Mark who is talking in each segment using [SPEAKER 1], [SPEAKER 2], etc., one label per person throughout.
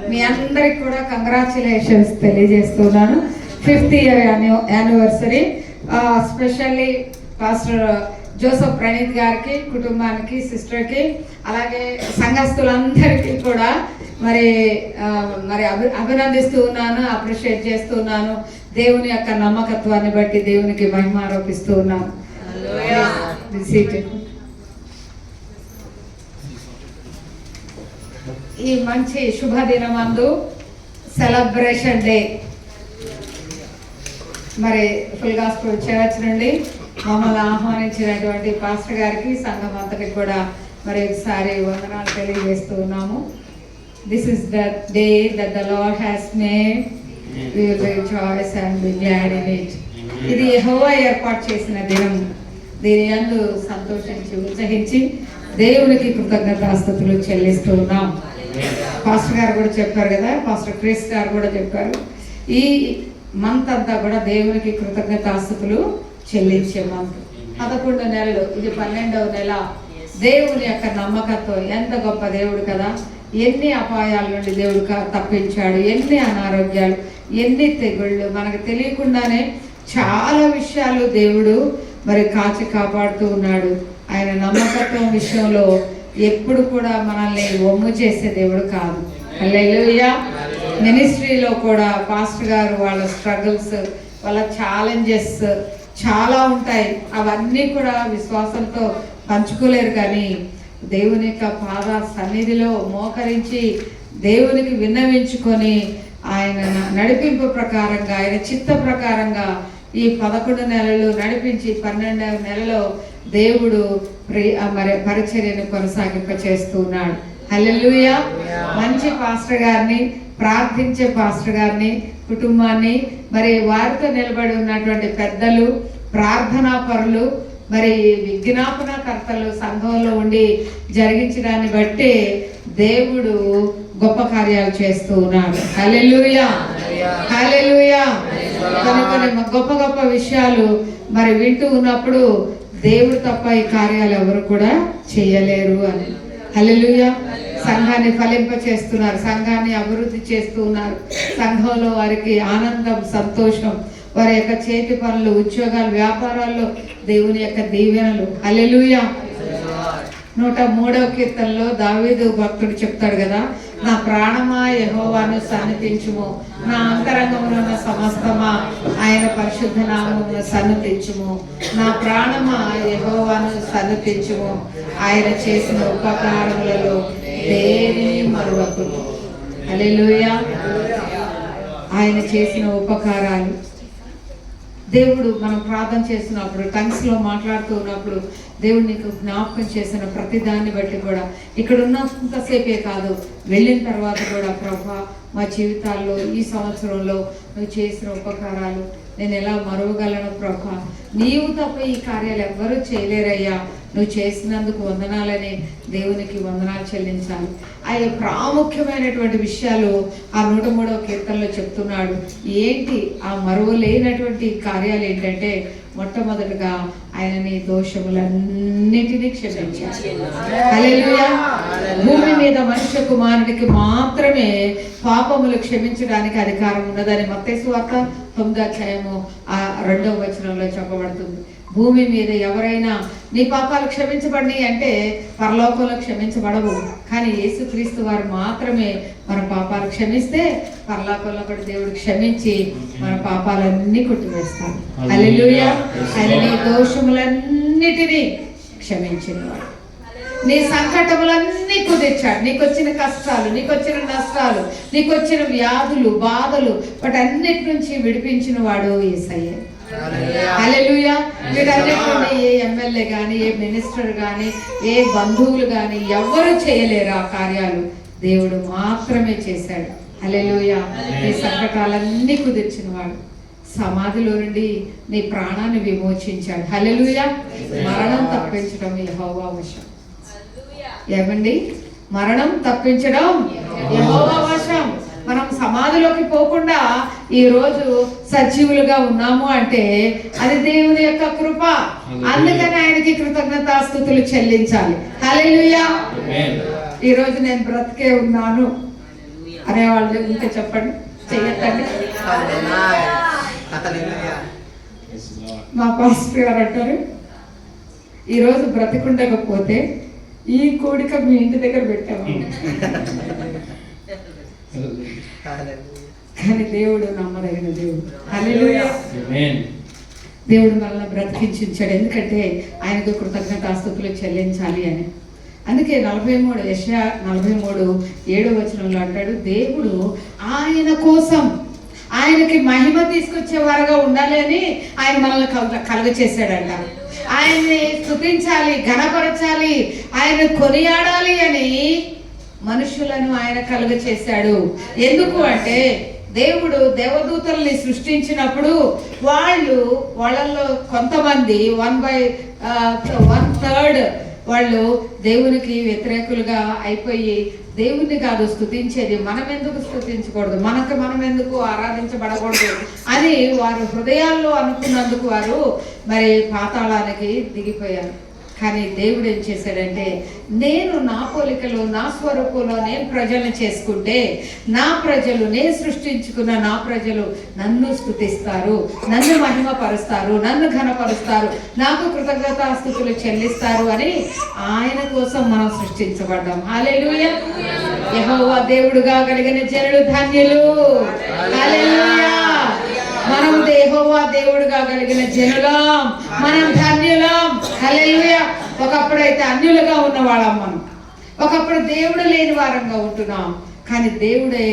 [SPEAKER 1] మీ అందరికి కూడా కంగ్రాచులేషన్స్ తెలియజేస్తున్నాను. 5th year anniversary. Specially pastor Joseph Praneeth గారికి, కుటుంబానికి, సిస్టర్కి, అలాగే సంఘస్థులందరికీ కూడా మరి అభినందిస్తూ ఉన్నాను, అప్రిషియేట్ చేస్తున్నాను. దేవుని యొక్క నమ్మకత్వాన్ని బట్టి దేవునికి మహిమ ఆరోపిస్తూ ఉన్నాను. ఈ మంచి శుభదినమందు సెలబ్రేషన్ డే మరి ఫుల్ గాస్పెల్ చర్చ్ నుండి మమ్మల్ని ఆహ్వానించినటువంటి పాస్టర్ గారికి, సంఘం అంతటికి కూడా మరి ఒకసారి వందనాలు తెలియజేస్తూ ఉన్నాము. This is the day that the lord has made, we will rejoice and be glad in it. ఇది యెహోవా ఏర్పాటు చేసిన దినం. దీని యందు సంతోషించి ఉత్సహించి దేవునికి కృతజ్ఞతాస్తుతులు చెల్లిస్తూ ఉన్నాం. పాస్టర్ గారు కూడా చెప్పారు కదా, పాస్టర్ క్రిస్ గారు కూడా చెప్పారు, ఈ మంత్ అంతా కూడా దేవునికి కృతజ్ఞతాస్తుతులు చెల్లించే మంత్. 11 నెలలు, ఇది 12వ నెల. దేవుని యొక్క నమ్మకత్వం ఎంత గొప్ప దేవుడు కదా. ఎన్ని అపాయాల నుండి దేవుడు తప్పించాడు, ఎన్ని అనారోగ్యాలు, ఎన్ని తెగుళ్ళు, మనకు తెలియకుండానే చాలా విషయాలు దేవుడు మరి కాచి కాపాడుతూ ఉన్నాడు. ఆయన నమ్మకత్వం విషయంలో ఎప్పుడు కూడా మనల్ని ఒమ్ము చేసే దేవుడు కాదు. హల్లెలూయా. మినిస్ట్రీలో కూడా పాస్టర్ గారు వాళ్ళ స్ట్రగుల్స్, వాళ్ళ ఛాలెంజెస్ చాలా ఉంటాయి. అవన్నీ కూడా విశ్వాసంతో పంచుకోలేరు, కానీ దేవుని యొక్క పాద సన్నిధిలో మోకరించి దేవునికి విన్నవించుకొని ఆయన నడిపింపు ప్రకారంగా, ఆయన చిత్త ప్రకారంగా ఈ 11 నెలలు నడిపించి 12వ నెలలో దేవుడు మరి పరిచర్యను కొనసాగింప చేస్తూ ఉన్నాడు. హల్లెలూయా. మంచి పాస్టర్ గారిని, ప్రార్థించే పాస్టర్ గారిని, కుటుంబాన్ని, మరి వారితో నిలబడి ఉన్నటువంటి పెద్దలు, ప్రార్థనా పరులు, మరి విజ్ఞాపనకర్తలు సంఘంలో ఉండి జరిగించడాన్ని బట్టి దేవుడు గొప్ప కార్యాలు చేస్తూ ఉన్నాడు. హల్లెలూయా, హల్లెలూయా. కొన్ని గొప్ప గొప్ప విషయాలు మరి వింటూ ఉన్నప్పుడు దేవుడు తప్ప ఈ కార్యాలు ఎవరు కూడా చేయలేరు అని. హల్లెలూయా. సంఘాన్ని ఫలింప చేస్తున్నారు, సంఘాన్ని అభివృద్ధి చేస్తూ ఉన్నారు. సంఘంలో వారికి ఆనందం, సంతోషం, వారి యొక్క చేతి పనులు, ఉద్యోగాలు, వ్యాపారాల్లో దేవుని యొక్క దీవెనలు. హల్లెలూయా. 103వ కీర్తనలో దావీదు భక్తుడు చెప్తాడు కదా, నా ప్రాణమా యెహోవాను సన్నతించుము, నా అంతరంగంలో ఉన్న సమస్తమా ఆయన పరిశుద్ధ నామమును సన్నతించుము. నా ప్రాణమా యెహోవాను సన్నతించుము, ఆయన చేసిన ఉపకారములలో దేనిని మరువకుము. హల్లెలూయా. ఆయన చేసిన ఉపకారాలు దేవుడు మనం ప్రార్థన చేస్తున్నప్పుడు, టంగ్స్లో మాట్లాడుతూ ఉన్నప్పుడు దేవుడు నీకు జ్ఞాపకం చేసిన ప్రతి దాన్ని బట్టి కూడా, ఇక్కడ ఉన్నంతసేపే కాదు, వెళ్ళిన తర్వాత కూడా, ప్రభా మా జీవితాల్లో ఈ సంవత్సరంలో నువ్వు చేసిన ఉపకారాలు నేను ఎలా మరువగలను ప్రభా, నీవు తప్ప ఈ కార్యాలు ఎవ్వరూ చేయలేరయ్యా, నువ్వు చేసినందుకు వందనాలని దేవునికి వందనాలు చెల్లించాలి. ఆయన ప్రాముఖ్యమైనటువంటి విషయాలు ఆ 103వ కీర్తనలో చెప్తున్నాడు. ఏంటి ఆ మరువలేనటువంటి కార్యాలు ఏంటంటే, మొట్టమొదటిగా ఆయన నీ దోషములన్నిటినీ క్షమించాలి. హల్లెలూయా. భూమి మీద మనుష్య కుమారుడికి మాత్రమే పాపములు క్షమించడానికి అధికారం ఉన్నదని మత్తయి సువార్త 9వ అధ్యాయము 2వ వచనంలో చెప్పబడుతుంది. భూమి మీద ఎవరైనా నీ పాపాలు క్షమించబడి అంటే పరలోకంలో క్షమించబడవు, కానీ యేసుక్రీస్తు వారు మాత్రమే మన పాపాలు క్షమిస్తే పరలోకంలో కూడా దేవుడు క్షమించి మన పాపాలన్నీ కొట్టివేస్తాడు. హల్లెలూయా. ఆయన నీ దోషములన్నిటినీ క్షమించినవాడు, నీ సంకటములన్నీ కుదిర్చాడు. నీకు వచ్చిన కష్టాలు, నీకు వచ్చిన నష్టాలు, నీకు వచ్చిన వ్యాధులు, బాధలు, వాటన్నిటి నుంచి విడిపించిన వాడు యేసయ్య. హల్లెలూయా. వీటన్నిటిని ఏ ఎమ్మెల్యే కానీ, ఏ మినిస్టర్ కానీ, ఏ బంధువులు కానీ ఎవరు చేయలేరు ఆ కార్యాలు, దేవుడు మాత్రమే చేశాడు. హల్లెలూయా. నీ సంకటాలన్నీ కుదిర్చిన వాడు, సమాధిలో నుండి నీ ప్రాణాన్ని విమోచించాడు. హల్లెలూయా. మరణం తప్పించడం యెహోవా వశం. ఏమండి, మరణం తప్పించడం యెహోవా వశం. మనం సమాధిలోకి పోకుండా ఈ రోజు సజీవులుగా ఉన్నాము అంటే అది దేవుని యొక్క కృప. అందుకని ఆయనకి కృతజ్ఞతాస్తుతులు చెల్లించాలి. హల్లెలూయా. ఈ రోజు నేను బ్రతికే ఉన్నాను, అనేవాళ్ళు ఉంటే చెప్పండి, చెయ్యొద్దండి. మా పాస్టర్ గారు అంటారు, ఈరోజు బ్రతికుండకపోతే ఈ కోడిక మీ ఇంటి దగ్గర పెట్టాము. కానీ దేవుడు నమ్మదగిన దేవుడు. హల్లెలూయా. దేవుడు మనల్ని బ్రతికించాడు, ఎందుకంటే ఆయనకు కృతజ్ఞతాస్తుతులు చెల్లించాలి అని. అందుకే 43 యెషయా 43:7 అంటాడు, దేవుడు ఆయన కోసం ఆయనకి మహిమ తీసుకొచ్చేవారుగా ఉండాలి అని ఆయన మనల్ని కలుగ చేశాడంట. ఆయన్ని స్తుతించాలి, ఘనపరచాలి, ఆయన కొనియాడాలి అని మనుషులను ఆయన కలుగ చేశాడు. ఎందుకు అంటే దేవుడు దేవదూతల్ని సృష్టించినప్పుడు వాళ్ళల్లో కొంతమంది 1/3 వాళ్ళు దేవునికి వ్యతిరేకులుగా అయిపోయి దేవుణ్ణి కాదు స్తుతించేది, మనం ఎందుకు స్తుతించకూడదు, మనం ఎందుకు ఆరాధించబడకూడదు అని వారు హృదయాల్లో అనుకున్నందుకు వారు మరి పాతాళానికి దిగిపోయారు. కానీ దేవుడు ఏం చేశాడంటే, నేను నా పోలికలో నా స్వరూపంలో నేను ప్రజల్ని చేసుకుంటే నా ప్రజలు, నేను సృష్టించుకున్న నా ప్రజలు నన్ను స్తుతిస్తారు, నన్ను మహిమపరుస్తారు, నన్ను ఘనపరుస్తారు, నాకు కృతజ్ఞతాస్తుతులు చెల్లిస్తారు అని ఆయన కోసం మనం సృష్టించబడ్డాం. హల్లెలూయా. యెహోవా దేవుడుగా కలిగిన జనులు ధన్యులు. హల్లెలూయా. మనం యెహోవా దేవుడుగా కలిగిన జనులం, మనం ధన్యులం. హల్లెలూయా. ఒకప్పుడైతే అన్యులుగా ఉన్న వాళ్ళం మనం, ఒకప్పుడు దేవుడు లేని వారంగా ఉంటున్నాం. కానీ దేవుడే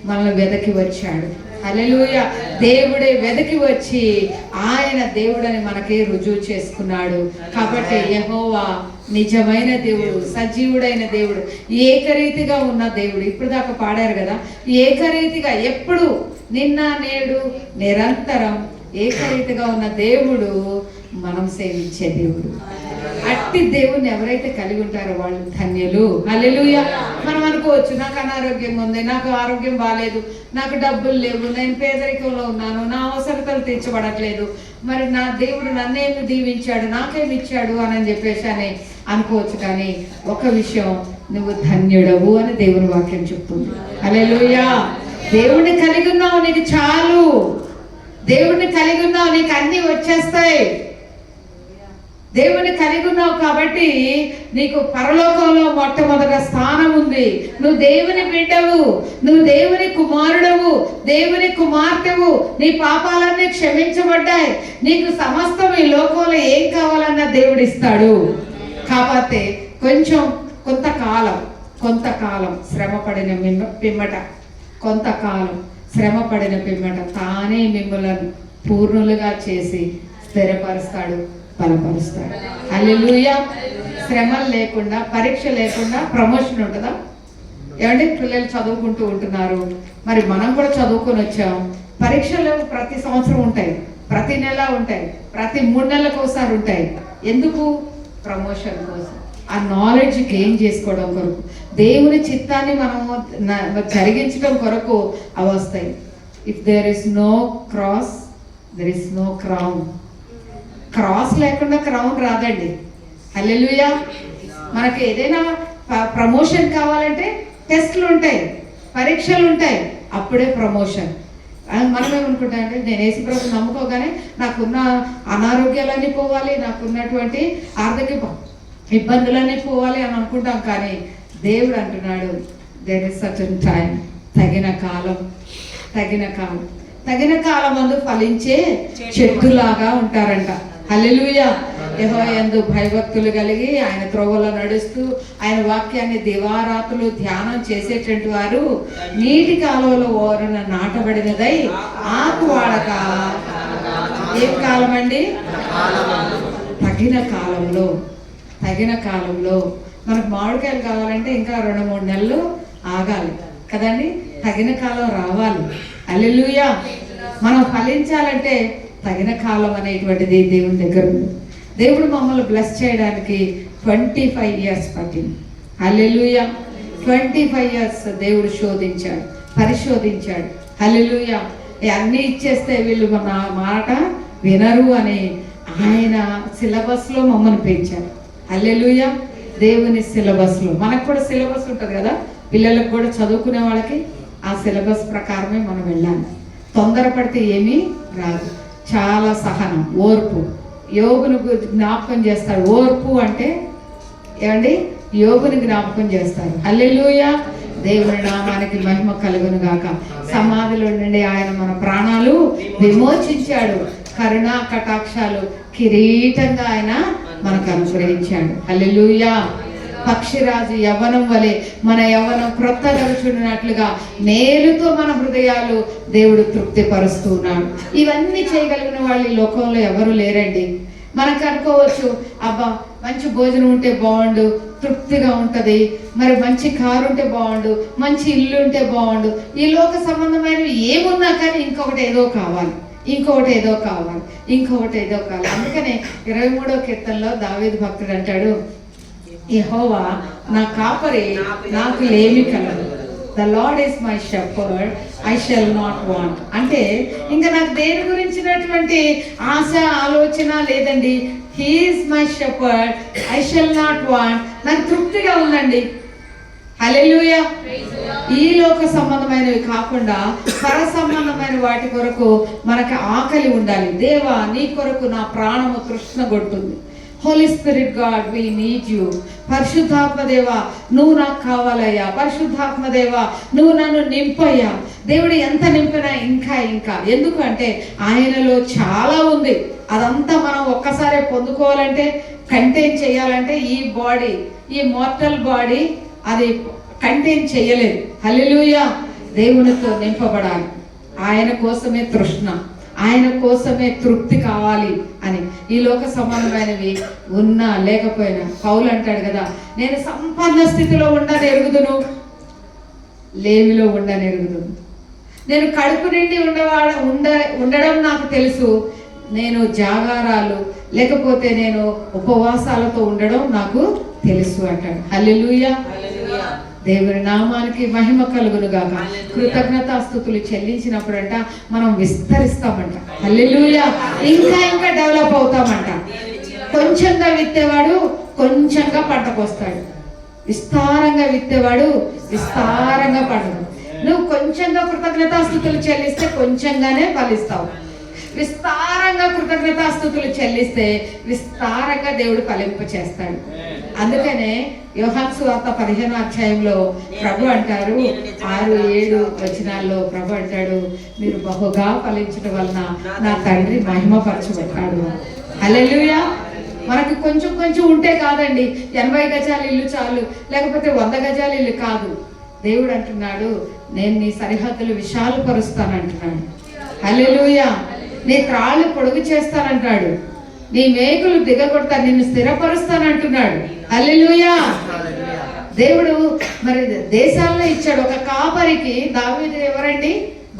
[SPEAKER 1] మనల్ని వెదకి వచ్చాడు. హల్లెలూయా. దేవుడే వెదకి వచ్చి ఆయన దేవుడని మనకి రుజువు చేసుకున్నాడు. కాబట్టి యెహోవా నిజమైన దేవుడు, సజీవుడైన దేవుడు, ఏకరీతిగా ఉన్న దేవుడు. ఇప్పుడు దాకా పాడారు కదా, ఏకరీతిగా ఎప్పుడు నిన్న నేడు నిరంతరం ఏకరీతిగా ఉన్న దేవుడు మనం సేవించే దేవుడు. అట్టి దేవుణ్ణి ఎవరైతే కలిగి ఉంటారో వాళ్ళు ధన్యులు. హల్లెలూయా. మనం అనుకోవచ్చు, నాకు అనారోగ్యంగా ఉంది, నాకు ఆరోగ్యం బాగాలేదు, నాకు డబ్బులు లేవు, నేను పేదరికంలో ఉన్నాను, నా అవసరతలు తీర్చబడట్లేదు, మరి నా దేవుడు నన్నేమి దీవించాడు, నాకేమి ఇచ్చాడు అని చెప్పేసి అని అనుకోవచ్చు. కానీ ఒక విషయం, నువ్వు ధన్యుడవు అని దేవుని వాక్యం చెప్తుంది. హల్లెలూయా. దేవుడిని కలిగి ఉన్నావు, నీకు చాలు. దేవుడిని కలిగి ఉన్నావు, నీకు అన్ని వచ్చేస్తాయి. దేవుని కలిగి ఉన్నావు కాబట్టి నీకు పరలోకంలో మొట్టమొదట స్థానం ఉంది. నువ్వు దేవుని బిడ్డవు, నువ్వు దేవుని కుమారుడవు, దేవుని కుమార్తెవు. నీ పాపాలన్నీ క్షమించబడ్డాయి. నీకు సమస్తం ఈ లోకంలో ఏం కావాలన్నా దేవుడు ఇస్తాడు. కాబట్టి కొంతకాలం శ్రమపడిన పిమ్మట తానే మిమ్మలను పూర్ణులుగా చేసి స్థిరపరుస్తాడు, బలపరుస్తాడు. హల్లెలూయా. శ్రమలు లేకుండా, పరీక్ష లేకుండా ప్రమోషన్ ఉంటుందా? ఏమంటే పిల్లలు చదువుకుంటూ ఉంటున్నారు, మరి మనం కూడా చదువుకొని వచ్చాం. పరీక్షలు ప్రతి సంవత్సరం ఉంటాయి, ప్రతి నెల ఉంటాయి, ప్రతి 3 నెలలకు ఒకసారి ఉంటాయి. ఎందుకు? ప్రమోషన్ కోసం, ఆ నాలెడ్జ్ గెయిన్ చేసుకోవడం కొరకు, దేవుని చిత్తాన్ని మనము జరిగించడం కొరకు అవి వస్తాయి. If there is no cross, there is no crown. Cross లేకుండా క్రౌన్ రాదండి. హల్లెలూయా. మనకి ఏదైనా ప్రమోషన్ కావాలంటే టెస్ట్లు ఉంటాయి, పరీక్షలు ఉంటాయి, అప్పుడే ప్రమోషన్. మనం ఏమనుకుంటాం అంటే, నేను యేసు ప్రభువుని నమ్ముకోగానే నాకున్న అనారోగ్యాలన్నీ పోవాలి, నాకున్నటువంటి ఆర్థిక ఇబ్బందులన్నీ పోవాలి అని అనుకుంటాం. కానీ దేవుడు అంటున్నాడు, దేర్ ఇస్ సర్టన్ టైం, తగిన కాలం అందు ఫలించే చెట్టులాగా ఉంటారంట. హల్లెలూయా. యెహోవా యందు భయభక్తులు కలిగి ఆయన త్రోవలో నడుస్తూ ఆయన వాక్యాన్ని దివారాత్రులు ధ్యానం చేసేటువంటి వారు నీటి కాలువలో ఓరన నాటబడినదై ఆకు వాడక. ఏం కాలం అండి? తగిన కాలంలో మనకు మామిడికాయలు కావాలంటే ఇంకా 2-3 నెలలు ఆగాలి కదండి. తగిన కాలం రావాలి. హల్లెలూయా. మనం ఫలించాలంటే తగిన కాలం అనేటువంటిది దేవుని దగ్గర ఉంది. దేవుడు మమ్మల్ని బ్లెస్ చేయడానికి 25 ఇయర్స్ పట్టింది. హల్లెలూయా. 25 ఇయర్స్ దేవుడు పరిశోధించాడు. హల్లెలూయా. అన్నీ ఇచ్చేస్తే వీళ్ళు మన మాట వినరు అని ఆయన సిలబస్లో మమ్మల్ని పెంచారు. హల్లెలూయా. దేవుని సిలబస్లో, మనకు కూడా సిలబస్ ఉంటుంది కదా, పిల్లలకు కూడా చదువుకునే వాళ్ళకి ఆ ఆ సిలబస్ ప్రకారమే మనం వెళ్ళాలి. తొందరపడితే ఏమీ రాదు. చాలా సహనం, ఓర్పు. యోగును జ్ఞాపకం చేస్తాడు. ఓర్పు అంటే ఏమండి, యోగుని జ్ఞాపకం చేస్తారు. హల్లెలూయా, దేవుని నామానికి మహిమ కలుగును గాక. సమాధిలో నుండి ఆయన మన ప్రాణాలు విమోచించాడు. కరుణా కటాక్షాలు కిరీటంగా ఆయన మనకు అనుగ్రహించాడు. హల్లెలూయా. పక్షిరాజు యవ్వనం వలె మన యవ్వనం క్రొత్త గడుచున్నట్లుగా మేలుతో మన హృదయాలు దేవుడు తృప్తి పరుస్తున్నాడు. ఇవన్నీ చేయగలిగిన వాళ్ళు ఈ లోకంలో ఎవరు లేరండి. మనకు అనుకోవచ్చు, అబ్బా మంచి భోజనం ఉంటే బాగుండు, తృప్తిగా ఉంటుంది, మరి మంచి కారు ఉంటే బాగుండు, మంచి ఇల్లు ఉంటే బాగుండు. ఈ లోక సంబంధమైనవి ఏమున్నా కానీ ఇంకొకటి ఏదో కావాలి, ఇంకొకటి ఏదో కావాలి, ఇంకొకటి ఏదో కావాలి. అందుకనే 23వ కీర్తనలో దావీదు భక్తుడు అంటాడు, యెహోవా నా కాపరి, నాకు లేమి కలదు. The lord is my shepherd, I shall not want. అంటే ఇంకా నాకు దేని గురించినటువంటి ఆశ ఆలోచన లేదండి. He is my shepherd, I shall not want. నాకు తృప్తిగా ఉందండి. హల్లెలూయా. ఈ లోక సంబంధమైనవి కాకుండా పర సంబంధమైన వాటి కొరకు మనకు ఆకలి ఉండాలి. దేవా నీ కొరకు నా ప్రాణము తృష్ణ కొడుతుంది. Holy spirit god, we need you. పరిశుద్ధాత్మ దేవా నువ్వు నాకు కావాలయ్యా. పరిశుద్ధాత్మ దేవా నువ్వు నన్ను నింపయ్యా. దేవుడు ఎంత నింపినా ఇంకా ఇంకా. ఎందుకు అంటే ఆయనలో చాలా ఉంది. అదంతా మనం ఒక్కసారి పొందుకోవాలంటే, కంటైన్ చేయాలంటే ఈ బాడీ, ఈ మోర్టల్ బాడీ అది కంటైన్ చేయలేదు. హల్లెలూయా. దేవునితో నింపబడాలి. ఆయన కోసమే తృష్ణ, ఆయన కోసమే తృప్తి కావాలి అని. ఈ లోక సమానమైనవి ఉన్నా లేకపోయినా పౌలు అంటాడు కదా, నేను సంపన్న స్థితిలో ఉండనెరుగుదును, లేమిలో ఉండనెరుగుదును. నేను కడుపు నిండి ఉండడం నాకు తెలుసు, నేను జాగారాలు లేకపోతే నేను ఉపవాసాలతో ఉండడం నాకు తెలుసు అంటాడు. హల్లెలూయా. దేవుని నామానికి మహిమ కలుగును గాక. కృతజ్ఞతాస్తుతులు చెల్లించినప్పుడంట మనం విస్తరిస్తామంట. హల్లెలూయా. ఇంకా ఇంకా డెవలప్ అవుతామంట. కొంచెంగా విత్తేవాడు కొంచెంగా పంటకొస్తాడు. విస్తారంగా విత్తేవాడు విస్తారంగా పంటకు. నువ్వు కొంచెంగా కృతజ్ఞతాస్తుతులు చెల్లిస్తే కొంచెంగానే ఫలిస్తావు. విస్తారంగా కృతజ్ఞతాస్తుతులు చెల్లిస్తే విస్తారంగా దేవుడు ఫలింప చేస్తాడు. అందుకనే యోహాను సువార్త 15వ అధ్యాయంలో ప్రభు అంటారు, 6-7 వచనాల్లో ప్రభు అంటాడు, మీరు బహుగా ఫలించడం వలన నా తండ్రి మహిమపరచబడ్డాడు. హల్లెలూయా. మనకి కొంచెం కొంచెం ఉంటే కాదండి, 80 గజాల ఇల్లు చాలు, లేకపోతే 100 గజాల ఇల్లు కాదు. దేవుడు అంటున్నాడు, నేను నీ సరిహద్దులు విశాలపరుస్తానంటున్నాడు. హల్లెలూయా. నీ త్రాళ్ళు పొడుగు చేస్తానంటాడు, నీ మేకులు దిగగొడతాను, నిన్ను స్థిరపరుస్తానంటున్నాడు. హల్లెలూయా. దేవుడు మరి దేశాల్లో ఇచ్చాడు. ఒక కాపరికి, దావీదు ఎవరండి?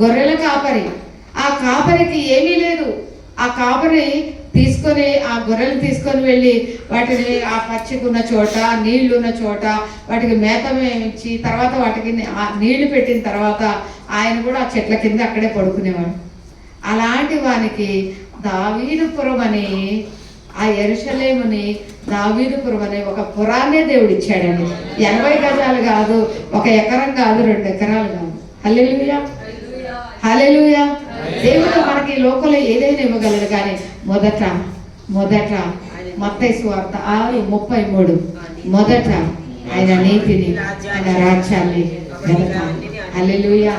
[SPEAKER 1] గొర్రెల కాపరి. ఆ కాపరికి ఏమీ లేదు. ఆ కాపరి తీసుకొని ఆ గొర్రెలు తీసుకొని వెళ్ళి వాటిని ఆ పచ్చికున్న చోట, నీళ్లున్న చోట వాటికి మేత ఇచ్చి తర్వాత వాటికి నీళ్లు పెట్టిన తర్వాత ఆయన కూడా ఆ చెట్ల కింద అక్కడే పడుకునేవాడు. అలాంటి వానికి దావీదుపురం అని, ఆ యెరూషలేముని దావీదుపురం అనే ఒక పురాన్నే దేవుడు ఇచ్చాడండి. 80 గజాలు కాదు, 1 ఎకరం కాదు, 2 ఎకరాలు కాదు. హల్లెలూయా. హల్లెలూయా. దేవుడు మనకి లోకంలో ఏదైనా ఇవ్వగలడు. కానీ మొదట మత్తయి సువార్త 6:33 మొదట ఆయన నీతిని, ఆయన రాజ్యాన్ని వెతకాలి. హల్లెలూయా.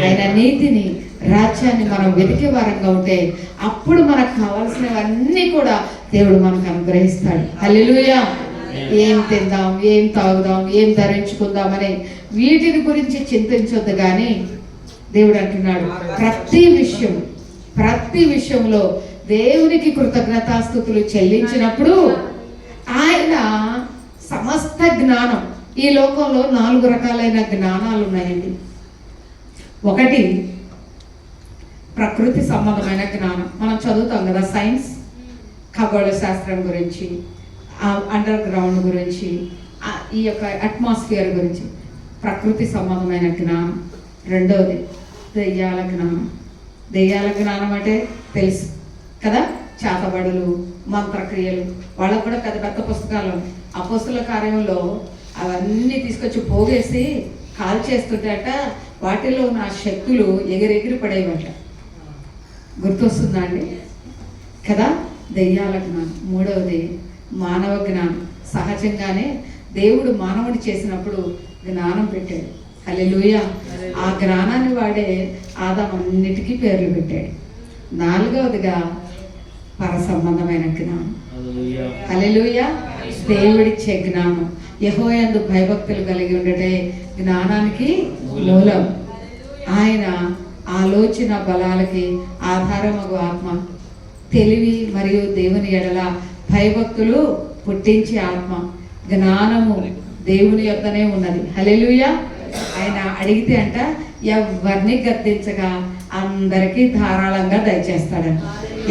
[SPEAKER 1] ఆయన నీతిని, రాజ్యాన్ని మనం వెతికే వారంగా ఉంటే అప్పుడు మనకు కావాల్సినవన్నీ కూడా దేవుడు మనకు అనుగ్రహిస్తాడు. హల్లెలూయా. ఏం తిందాం, ఏం తాగుదాం, ఏం ధరించుకుందామని వీటిని గురించి చింతించొద్దు. కానీ దేవుడు అంటున్నాడు, ప్రతి విషయంలో దేవునికి కృతజ్ఞతాస్తుతులు చెల్లించినప్పుడు ఆయన సమస్త జ్ఞానం. ఈ లోకంలో 4 రకాలైన జ్ఞానాలు ఉన్నాయండి. ఒకటి ప్రకృతి సంబంధమైన జ్ఞానం, మనం చదువుతాం కదా, సైన్స్, ఖగోళ శాస్త్రం గురించి, అండర్ గ్రౌండ్ గురించి, ఈ యొక్క అట్మాస్ఫియర్ గురించి ప్రకృతి సంబంధమైన జ్ఞానం. రెండవది దెయ్యాల జ్ఞానం. దెయ్యాల జ్ఞానం అంటే తెలుసు కదా, చేతబడులు, మంత్రక్రియలు. వాళ్ళకు కూడా పెద్ద పెద్ద పుస్తకాలు. అపోస్తుల కార్యంలో అవన్నీ తీసుకొచ్చి పోగేసి కాల్ చేస్తుంటేట వాటిలో ఉన్న ఆ శక్తులు ఎగిరెగిరి పడేయమట. గుర్తొస్తుందా అండి కదా? దెయ్యాల జ్ఞానం. మూడవది మానవ జ్ఞానం. సహజంగానే దేవుడు మానవుడు చేసినప్పుడు జ్ఞానం పెట్టాడు. హల్లెలూయా. ఆ జ్ఞానాన్ని వాడే ఆదాము అన్నిటికీ పేర్లు పెట్టాడు. నాలుగవదిగా పర సంబంధమైన జ్ఞానం. హల్లెలూయా. దేవుడిచ్చే జ్ఞానం. యెహోవాయందు భయభక్తులు కలిగి ఉండటే జ్ఞానానికి మూలం. ఆయన ఆలోచన బలాలకి ఆధారమగు ఆత్మ. తెలివి మరియు దేవుని ఎడల భయభక్తులు పుట్టించే ఆత్మ. జ్ఞానము దేవుని యొద్దనే ఉన్నది. హల్లెలూయా. ఆయన అడిగితే అంట ఎవరిని గద్దించగా అందరికీ ధారాళంగా దయచేస్తాడంట.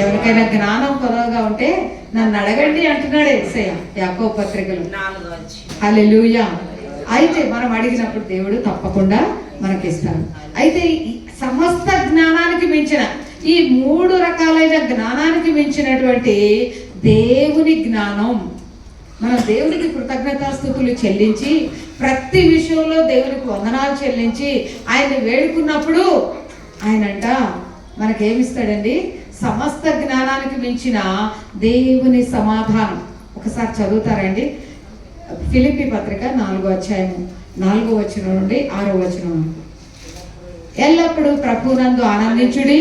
[SPEAKER 1] ఎవరికైనా జ్ఞానం కొదవగా ఉంటే నన్ను అడగండి అంటున్నాడు యేసయ్య యాకోబు పత్రికలో. హల్లెలూయా. అయితే మనం అడిగినప్పుడు దేవుడు తప్పకుండా మనకిస్తాడు. అయితే సమస్త జ్ఞానానికి మించిన ఈ 3 రకాలైన జ్ఞానానికి మించినటువంటి దేవుని జ్ఞానం. మనం దేవునికి కృతజ్ఞతాస్తుతులు చెల్లించి ప్రతి విషయంలో దేవునికి వందనాలు చెల్లించి ఆయన్ని వేడుకున్నప్పుడు ఆయనంట మనకేమిస్తాడండి? సమస్త జ్ఞానానికి మించిన దేవుని సమాధానం. ఒకసారి చదువుతారండి ఫిలిప్పీ పత్రిక 4వ అధ్యాయము 4వ వచనం నుండి 6వ వచనం. ఎల్లప్పుడూ ప్రభునందు ఆనందించుడి,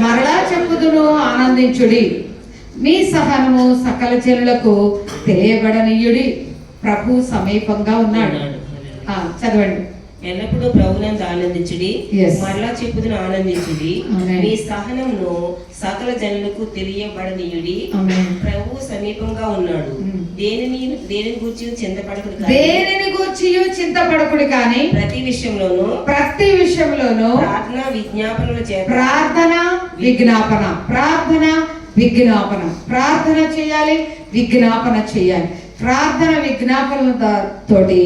[SPEAKER 1] మరలా చెప్పుదును ఆనందించుడి. మీ సహనము సకల జనులకు తెలియబడనీయుడి. ప్రభు సమీపంగా ఉన్నాడు. చదవండి.
[SPEAKER 2] ఎల్లప్పుడూ ప్రభునందు ఆనందించుడి, మరలా చెప్పుదును ఆనందించుడి. మీ సహనమును సకల జనులకు తెలియబడనీయుడి. ప్రభు సమీపంగా ఉన్నాడు. దేనిని గూర్చి చింతపడకుడి కానీ ప్రతి విషయంలోనూ
[SPEAKER 1] ప్రార్థన చేయాలి, విజ్ఞాపన చేయాలి. ప్రార్థన విజ్ఞాపన తోటి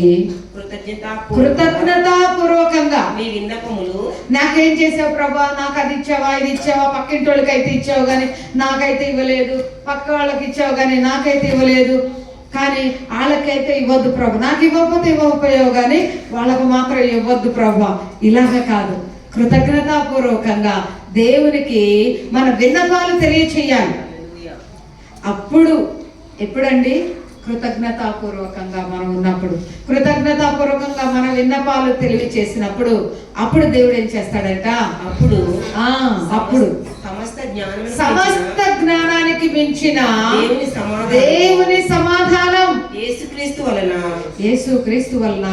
[SPEAKER 1] కృతజ్ఞతాపూర్వకంగా
[SPEAKER 2] మీ విన్నపములు.
[SPEAKER 1] నాకేం చేసావు ప్రభా, నాకు అది ఇచ్చావా, ఇది ఇచ్చావా, పక్కింటి వాళ్ళకి అయితే ఇచ్చావు కానీ నాకైతే ఇవ్వలేదు, పక్క వాళ్ళకి ఇచ్చావు కానీ నాకైతే ఇవ్వలేదు, కానీ వాళ్ళకైతే ఇవ్వద్దు ప్రభా, నాకు ఇవ్వకపోతే ఇవ్వకపోయావు కానీ వాళ్ళకు మాత్రం ఇవ్వద్దు ప్రభా. ఇలాగ కాదు, కృతజ్ఞతాపూర్వకంగా దేవునికి మన విన్నపాలు తెలియచేయాలి. అప్పుడు ఎప్పుడండి? కృతజ్ఞతాపూర్వకంగా మనం ఉన్నప్పుడు, కృతజ్ఞతాపూర్వకంగా మన విన్నపాలు తెలియచేసినప్పుడు అప్పుడు దేవుడు ఏం చేస్తాడంట? అప్పుడు సమస్త జ్ఞానానికి మించిన దేవుని సమాధానం యేసుక్రీస్తు వలన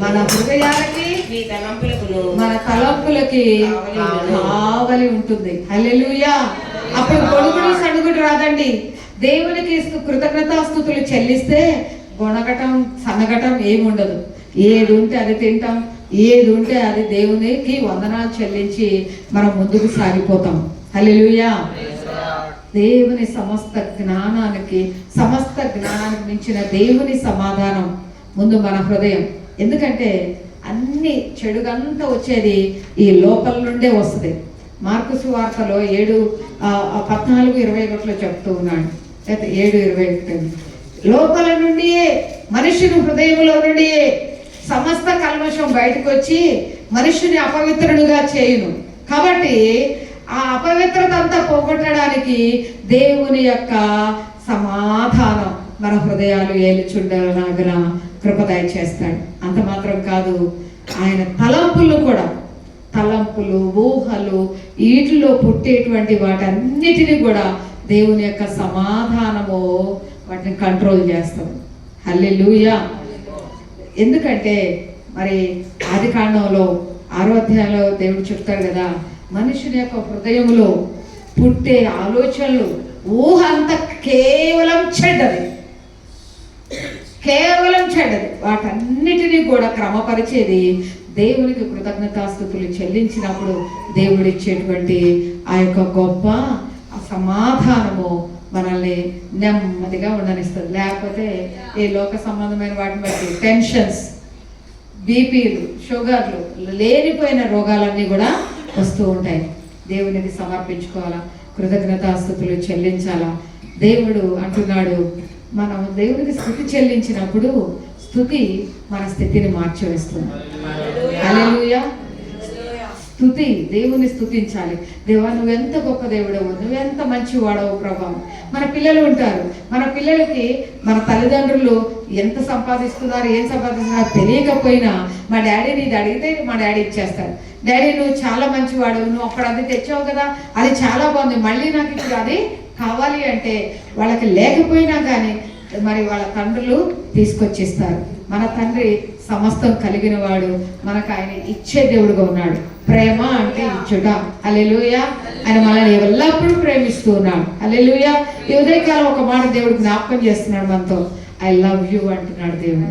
[SPEAKER 1] మన హృదయాలకి మన తలంపులకి కావలి ఉంటుంది. హల్లెలూయా. అప్పుడు గొడుగుడు సడుగుడు రాదండి. దేవునికి కృతజ్ఞతాస్తుతులు చెల్లిస్తే గొనగటం సన్నగటం ఏముండదు. ఏది ఉంటే అది తింటాం, ఏది ఉంటే అది దేవునికి వందనాలు చెల్లించి మనం ముందుకు సాగిపోతాం. హల్లెలూయా. దేవుని సమస్త జ్ఞానానికి మించిన దేవుని సమాధానం ముందు మన హృదయం. ఎందుకంటే అన్ని చెడుగంతా వచ్చేది ఈ లోపల నుండే వస్తుంది. మార్కు సువార్తలో 7:14-21 చెప్తూ ఉన్నాడు. 7:21 లోపల నుండియే మనుషుని హృదయంలో నుండియే సమస్త కల్మషం బయటకు వచ్చి మనుషుని అపవిత్రుడుగా చేయును. కాబట్టి ఆ అపవిత్రత అంతా పోగొట్టడానికి దేవుని యొక్క సమాధానం మన హృదయాలు ఏలుచుండలాగిన కృప దయచేస్తాడు. అంత మాత్రం కాదు, ఆయన తలంపులు ఊహలు వీటిలో పుట్టేటువంటి వాటన్నిటిని కూడా దేవుని యొక్క సమాధానము వాటిని కంట్రోల్ చేస్తాం. హల్లెలూయా. ఎందుకంటే మరి ఆదికాండంలో 6వ అధ్యాయంలో దేవుడు చెప్తాడు కదా, మనుషుని యొక్క హృదయంలో పుట్టే ఆలోచనలు ఊహ అంతా కేవలం చెడ్డది. వాటన్నిటినీ కూడా క్రమపరిచేది దేవునికి కృతజ్ఞతాస్తుతులు చెల్లించినప్పుడు దేవుడు ఇచ్చేటువంటి ఆ యొక్క గొప్ప సమాధానము మనల్ని నెమ్మదిగా ఉండనిస్తుంది. లేకపోతే ఈ లోక సంబంధమైన వాటిని బట్టి టెన్షన్స్, బీపీలు, షుగర్లు, లేనిపోయిన రోగాలన్నీ కూడా వస్తూ ఉంటాయి. దేవునికి సమర్పించుకోవాలా, కృతజ్ఞతాస్తుతులు చెల్లించాలా. దేవుడు అంటున్నాడు, మనం దేవునికి స్తుతి చెల్లించినప్పుడు స్తుతి మన స్థితిని మార్చివేస్తుంది. హల్లెలూయా. స్తుతి, దేవుని స్తుతించాలి. దేవా నువ్వెంత గొప్ప దేవుడవు, నువ్వెంత మంచివాడవు ప్రభా. మన పిల్లలు ఉంటారు, మన పిల్లలకి మన తల్లిదండ్రులు ఎంత సంపాదిస్తున్నారు, ఏం సంపాదిస్తున్నారు తెలియకపోయినా మా డాడీని ఇది అడిగితే మా డాడీ ఇచ్చేస్తారు. డాడీ నువ్వు చాలా మంచివాడు, నువ్వు అప్పుడు అది తెచ్చావు కదా, అది చాలా బాగుంది, మళ్ళీ నాకు ఇప్పుడు అది కావాలి అంటే వాళ్ళకి లేకపోయినా కానీ మరి వాళ్ళ తండ్రులు తీసుకొచ్చిస్తారు. మన తండ్రి సమస్తం కలిగిన వాడు, మనకు ఆయన ఇచ్చే దేవుడుగా ఉన్నాడు. ప్రేమ అంటే ఇచ్చుట. హల్లెలూయా. ఆయన మనల్ని ఎల్లప్పుడూ ప్రేమిస్తూ ఉన్నాడు. హల్లెలూయా. ఈ ఉదయకాలం ఒక మాట దేవుడు జ్ఞాపకం చేస్తున్నాడు మనతో. ఐ లవ్ యూ అంటున్నాడు దేవుడు.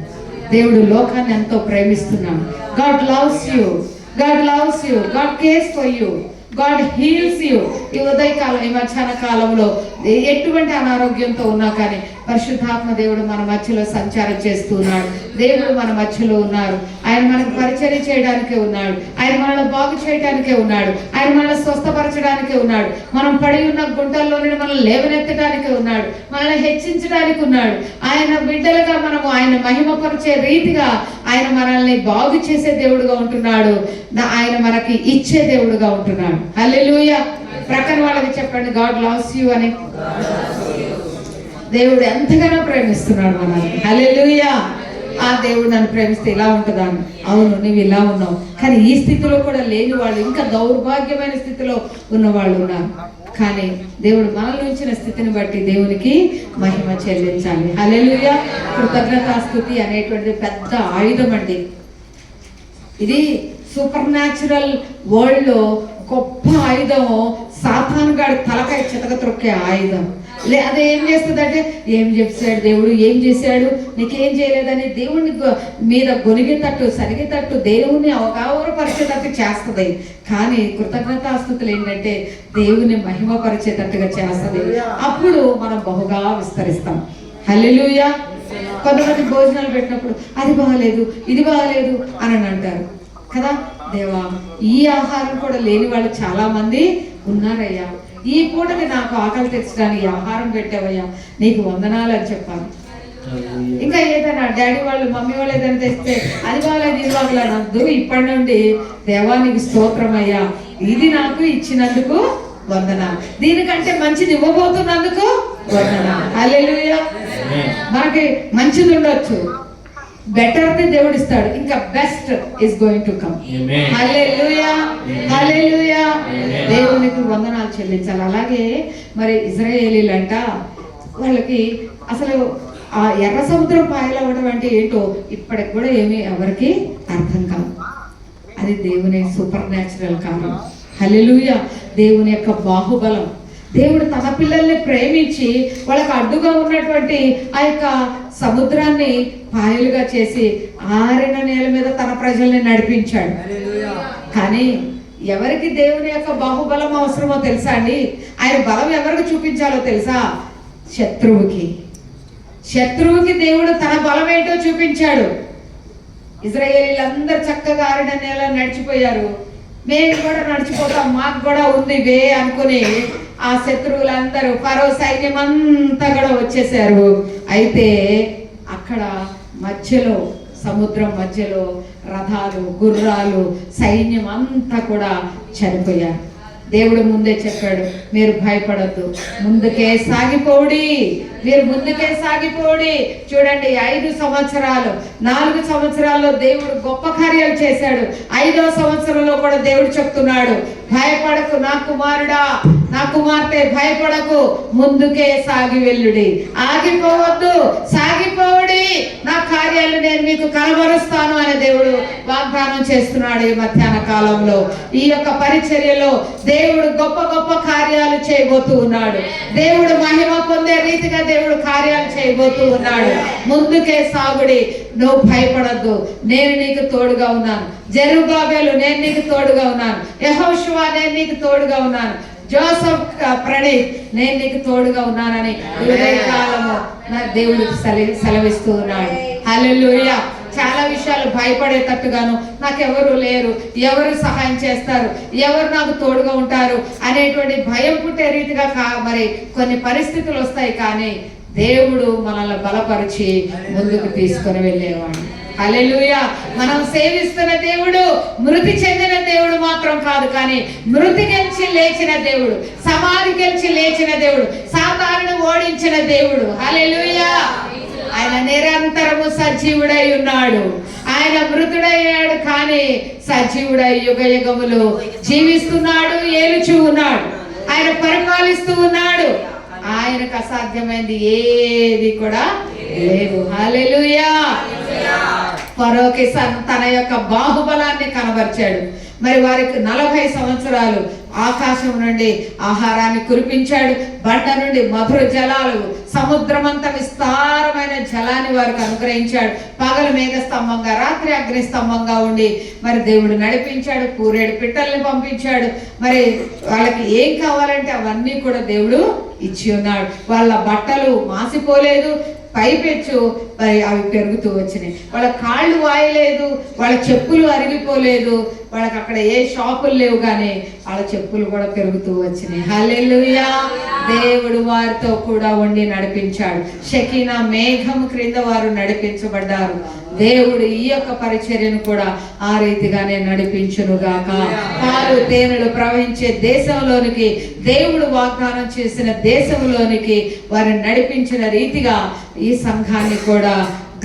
[SPEAKER 1] దేవుడు లోకాన్ని ఎంతో ప్రేమిస్తున్నాడు. God loves you, God loves you, God cares for you, God heels you. ఈ ఉదయకాలం, ఈ మధ్యాహ్న కాలంలో ఎటువంటి అనారోగ్యంతో ఉన్నా కానీ పరిశుద్ధాత్మ దేవుడు మన మధ్యలో సంచారం చేస్తూ ఉన్నాడు. దేవుడు మన మధ్యలో ఉన్నారు. ఆయన మనకు పరిచర్య చేయడానికే ఉన్నాడు. ఆయన మనల్ని బాగు చేయడానికే ఉన్నాడు. ఆయన మనల్ని స్వస్థపరచడానికే ఉన్నాడు. మనం పడి ఉన్న గుంటల్లో నుండి మనల్ని లేవనెత్తడానికే ఉన్నాడు. మనల్ని హెచ్చించడానికి ఉన్నాడు. ఆయన బిడ్డలుగా మనము ఆయన మహిమపరిచే రీతిగా ఆయన మనల్ని బాగు చేసే దేవుడుగా ఉంటున్నాడు. ఆయన మనకి ఇచ్చే దేవుడుగా ఉంటున్నాడు. హల్లెలూయా. ప్రక్కన వాళ్ళకి చెప్పండి, గాడ్ లవ్స్ యూ అని. దేవుడు ఎంతగానో ప్రేమిస్తున్నాడు మనల్ని. హల్లెలూయా. ఆ దేవుడు నన్ను ప్రేమిస్తే ఇలా ఉంటుందా? అవును, నువ్వు ఇలా ఉన్నావు. కానీ ఈ స్థితిలో కూడా లేని వాళ్ళు, ఇంకా దౌర్భాగ్యమైన స్థితిలో ఉన్న వాళ్ళు ఉన్నారు. కానీ దేవుడు మనల్ని ఉంచిన స్థితిని బట్టి దేవునికి మహిమ చెల్లించాలి. హల్లెలూయా. కృతజ్ఞతాస్తుతి అనేటువంటిది పెద్ద ఆయుధం అండి. ఇది సూపర్ న్యాచురల్ వరల్డ్ లో గొప్ప ఆయుధము. సాతాను గాడి తలకాయ చితక త్రొక్కే ఆయుధం. అదే ఏం చేస్తుంది అంటే, ఏం చేశాడు దేవుడు, ఏం చేశాడు, నీకేం చేయలేదని దేవుని మీద గొనిగేటట్టు, సరిగేటట్టు, దేవుని అవగాహనపరిచేటట్టు చేస్తుంది. కానీ కృతజ్ఞతాస్తుతులు ఏంటంటే దేవుని మహిమపరిచేటట్టుగా చేస్తుంది. అప్పుడు మనం బహుగా విస్తరిస్తాం. హల్లెలూయా. కొంతమంది భోజనాలు పెట్టినప్పుడు అది బాగాలేదు, ఇది బాగాలేదు అని అంటారు కదా. దేవా, ఈ ఆహారం కూడా లేని వాళ్ళు చాలా మంది ఉన్నారయ్యా. ఈ పూటకి నాకు ఆకలి తెచ్చడానికి ఆహారం పెట్టావయ్యా, నీకు వందనాలు అని చెప్పాలి. ఇంకా ఏదైనా డాడీ వాళ్ళు, మమ్మీ వాళ్ళు ఏదైనా తెస్తే అది బాగాలేదు, ఇది బాగలేనద్దు. ఇప్పటి నుండి దేవా నీకు స్తోత్రం అయ్యా, ఇది నాకు ఇచ్చినందుకు వందనాలు, దీనికంటే మంచిది ఇవ్వబోతున్నందుకు వందనాలు. హల్లెలూయా. మనకి మంచిది ఉండొచ్చు, బెటర్ ది దేవుడు ఇస్తాడు, ఇంకా best is going to come. Hallelujah. Hallelujah. దేవునికి వందనాలు చెల్లించాలి. అలాగే మరి ఇశ్రాయేలీలంట, వాళ్ళకి అసలు ఆ ఎర్ర సముద్రం పాయలవ్వడం అంటే ఏంటో ఇప్పటికి కూడా ఏమీ ఎవరికి అర్థం కాదు. అది దేవుని సూపర్ న్యాచురల్ కారణం. హల్లెలూయా. దేవుని యొక్క బాహుబలం. దేవుడు తన పిల్లల్ని ప్రేమించి వాళ్ళకి అడ్డుగా ఉన్నటువంటి ఆ యొక్క సముద్రాన్ని పాయలుగా చేసి ఆరిన నేల మీద తన ప్రజల్ని నడిపించాడు. కానీ ఎవరికి దేవుని యొక్క బాహుబలం అవసరమో తెలుసా అండి? ఆయన బలం ఎవరికి చూపించాలో తెలుసా? శత్రువుకి. శత్రువుకి దేవుడు తన బలం ఏంటో చూపించాడు. ఇశ్రాయేలీలందరూ చక్కగా ఆరిన నేల నడిచిపోయారు. మేము కూడా నడిచిపోతాం, మాకు కూడా ఉంది వే అనుకుని ఆ శత్రువులందరూ, ఫరో సైన్యం అంతా కూడా వచ్చేసారు. అయితే అక్కడ మధ్యలో, సముద్రం మధ్యలో రథాలు, గుర్రాలు, సైన్యం అంతా కూడా చనిపోయారు. దేవుడు ముందే చెప్పాడు, మీరు భయపడద్దు, ముందుకే సాగిపోడి, మీరు ముందుకే సాగిపోడి. చూడండి, 5 సంవత్సరాలు, 4 సంవత్సరాల్లో దేవుడు గొప్ప కార్యాలు చేశాడు. 5వ సంవత్సరంలో కూడా దేవుడు చెప్తున్నాడు, భయపడకు నా కుమారుడా, నా కుమార్తె, భయపడకు, ముందుకే సాగి వెళ్ళుడి, ఆగిపోవద్దు, సాగిపోవడి, నా కార్యాలు నేను మీకు కనబరుస్తాను అని దేవుడు వాగ్దానం చేస్తున్నాడు. ఈ మధ్యాహ్న కాలంలో ఈ యొక్క పరిచర్యలో దేవుడు గొప్ప గొప్ప కార్యాలు చేయబోతూ ఉన్నాడు. దేవుడు మహిమ పొందే రీతిగా దేవుడు కార్యాలు చేయబోతూ ఉన్నాడు. ముందుకే సాగుడి, నువ్వు భయపడద్దు, నేను నీకు తోడుగా ఉన్నాను. జెరుబ్బాబెలు, నేను నీకు తోడుగా ఉన్నాను. యెహోషువ, నేను నీకు తోడుగా ఉన్నాను. జోసెఫ్, ప్రణీత్, నేను నీకు తోడుగా ఉన్నానని ఉదయకాలము నా దేవుడు సెలవిస్తూ ఉన్నాడు. హల్లెలూయా. చాలా విషయాలు భయపడేటట్టుగాను, నాకెవరు లేరు, ఎవరు సహాయం చేస్తారు, ఎవరు నాకు తోడుగా ఉంటారు అనేటువంటి భయం పుట్టే రీతిగా మరి కొన్ని పరిస్థితులు వస్తాయి. కానీ దేవుడు మనల్ని బలపరిచి ముందుకు తీసుకొని వెళ్ళేవాడు. హల్లెలూయా. మనం సేవిస్తున్న దేవుడు మృతి చెందిన దేవుడు మాత్రం మాత్రం కాదు, కానీ మృతి గెలిచి లేచిన దేవుడు, సమాధి గెలిచి లేచిన దేవుడు, సాతానును ఓడించిన దేవుడు. హల్లెలూయా. ఆయన నిరంతరము సజీవుడై ఉన్నాడు. ఆయన మృతుడయ్యాడు కానీ సజీవుడై యుగ యుగములు జీవిస్తున్నాడు, ఏలుచూ ఉన్నాడు. ఆయన పరిపాలిస్తూ ఉన్నాడు. ఆయనకు అసాధ్యమైంది ఏది కూడా లేదు. హల్లెలూయా. ఫరోకి తన యొక్క బాహుబలాన్ని కనబరిచాడు. మరి వారికి 40 సంవత్సరాలు ఆకాశం నుండి ఆహారాన్ని కురిపించాడు. బండ నుండి మధుర జలాలు, సముద్రమంత విస్తారమైన జలాన్ని వారికి అనుగ్రహించాడు. పగలు మేఘస్తంభంగా, రాత్రి అగ్నిస్తంభంగా ఉండి మరి దేవుడు నడిపించాడు. పూరేడు పిట్టల్ని పంపించాడు. మరి వాళ్ళకి ఏం కావాలంటే అవన్నీ కూడా దేవుడు ఇచ్చి ఉన్నాడు. వాళ్ళ బట్టలు మాసిపోలేదు, పైపెచ్చు మరి అవి పెరుగుతూ వచ్చినాయి. వాళ్ళ కాళ్ళు వాయలేదు, వాళ్ళ చెప్పులు అరిగిపోలేదు, వాళ్ళకి అక్కడ ఏ షాపులు లేవు కానీ వాళ్ళ చెప్పులు కూడా పెరుగుతూ వచ్చినాయి. హల్లెలూయా. దేవుడు వారితో కూడా ఉండి నడిపించాడు. షకీనా మేఘం క్రింద వారు నడిపించబడ్డారు. దేవుడు ఈ యొక్క పరిచర్యను కూడా ఆ రీతిగానే నడిపించునుగాక. పాలు తేనెలు ప్రవహించే దేశంలోనికి, దేవుడు వాగ్దానం చేసిన దేశంలోనికి వారిని నడిపించిన రీతిగా ఈ సంఘాన్ని కూడా,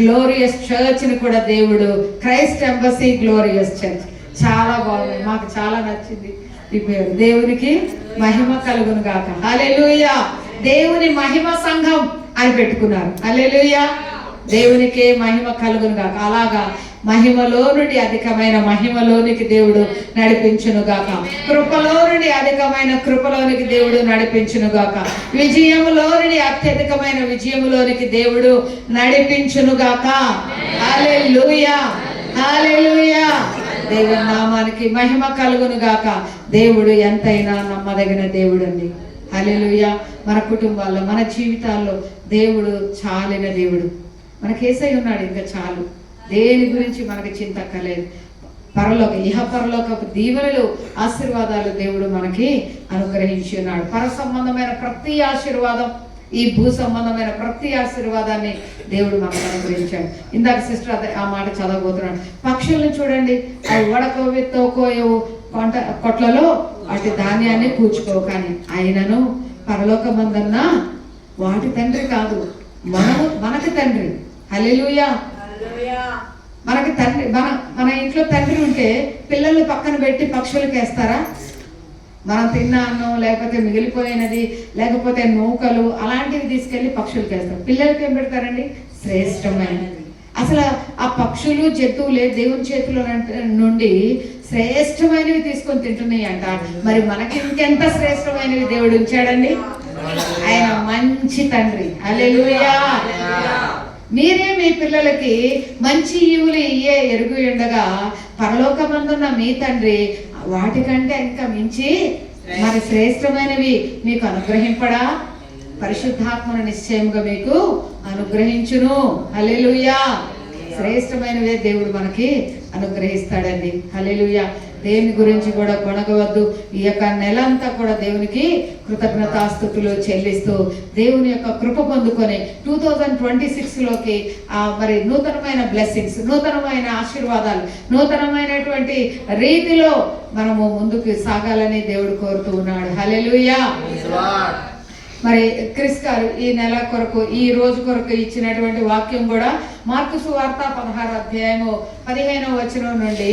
[SPEAKER 1] గ్లోరియస్ చర్చ్ ని కూడా దేవుడు, క్రైస్ట్ ఎంబసీ గ్లోరియస్ చర్చ్, చాలా బాగుంది, మాకు చాలా నచ్చింది ఈ పేరు. దేవునికి మహిమ కలుగును గాక. హల్లెలూయా. దేవుని మహిమ సంఘం అని పెట్టుకున్నారు. హల్లెలూయా. దేవునికే మహిమ కలుగును గాక. అలాగా మహిమలో నుండి అధికమైన మహిమలోనికి దేవుడు నడిపించును గాక. కృపలో నుండి అధికమైన కృపలోనికి దేవుడు నడిపించును గాక. విజయములో నుండి అత్యధికమైన విజయములోనికి దేవుడు నడిపించును గాక. హల్లెలూయా. హల్లెలూయా. దేవుని నామానికి మహిమ కలుగును గాక. దేవుడు ఎంతైనా నమ్మదగిన దేవుడు అండి. హల్లెలూయా. మన కుటుంబాల్లో, మన జీవితాల్లో దేవుడు చాలిన దేవుడు. మనకి యేసయ్య ఉన్నాడు, ఇంకా చాలు. దేని గురించి మనకి చింతక్కలేదు. పరలోక ఇహ పరలోకపు దీవెనలు, ఆశీర్వాదాలు దేవుడు మనకి అనుగ్రహించి ఉన్నాడు. పర సంబంధమైన ప్రతి ఆశీర్వాదం, ఈ భూ సంబంధమైన ప్రతి ఆశీర్వాదాన్ని దేవుడు మనకు అనుగ్రహించాడు. ఇందాక సిస్టర్ ఆ మాట చదవబోతున్నాడు. పక్షులను చూడండి, అవి వడకోవి తోకోయవు కొట్లలో వాటి ధాన్యాన్ని కూర్చుకోవు, కానీ ఆయనను పరలోకమందన్న వాటి తండ్రి కాదు, మనకి తండ్రి. హల్లెలూయా. మనకి తండ్రి, మన ఇంట్లో తండ్రి ఉంటే పిల్లల్ని పక్కన పెట్టి పక్షులకు వేస్తారా? మనం తిన్న అన్నం, లేకపోతే మిగిలిపోయినది, లేకపోతే నూకలు అలాంటివి తీసుకెళ్లి పక్షులకి వేస్తారు. పిల్లలకి ఏం పెడతారండి? శ్రేష్టమైనది. అసలు ఆ పక్షులు, జంతువులే దేవుని చేతిలో నుండి శ్రేష్టమైనవి తీసుకొని తింటున్నాయి అంట. మరి మనకి ఇంకెంత శ్రేష్టమైనవి దేవుడు ఉంచాడండి. ఆయన మంచి తండ్రి. హల్లెలూయా. మీరే మీ పిల్లలకి మంచి ఈవులు ఇయ్యే ఎరుగు ఉండగా పరలోకమందున్న మీ తండ్రి వాటికంటే ఇంకా మించి మరి శ్రేష్టమైనవి మీకు అనుగ్రహింపడా? పరిశుద్ధాత్మను నిశ్చయముగా మీకు అనుగ్రహించును. హల్లెలూయా. శ్రేష్టమైనవే దేవుడు మనకి అనుగ్రహిస్తాడండి. హల్లెలూయా. దేవుని గురించి కూడా కొనగవద్దు. ఈ యొక్క నెల అంతా కూడా దేవునికి కృతజ్ఞతాస్తుతులు చెల్లిస్తూ దేవుని యొక్క కృప పొందుకొని 2026లోకి మరి నూతనమైన బ్లెస్సింగ్స్, నూతనమైన ఆశీర్వాదాలు, నూతనమైనటువంటి రీతిలో మనము ముందుకు సాగాలని దేవుడు కోరుతూ ఉన్నాడు. హల్లెలూయా. మరి క్రిస్ గారు ఈ నెల కొరకు, ఈ రోజు కొరకు ఇచ్చినటువంటి వాక్యం కూడా మార్కు సువార్త 16వ అధ్యాయము 15వ వచనం నుండి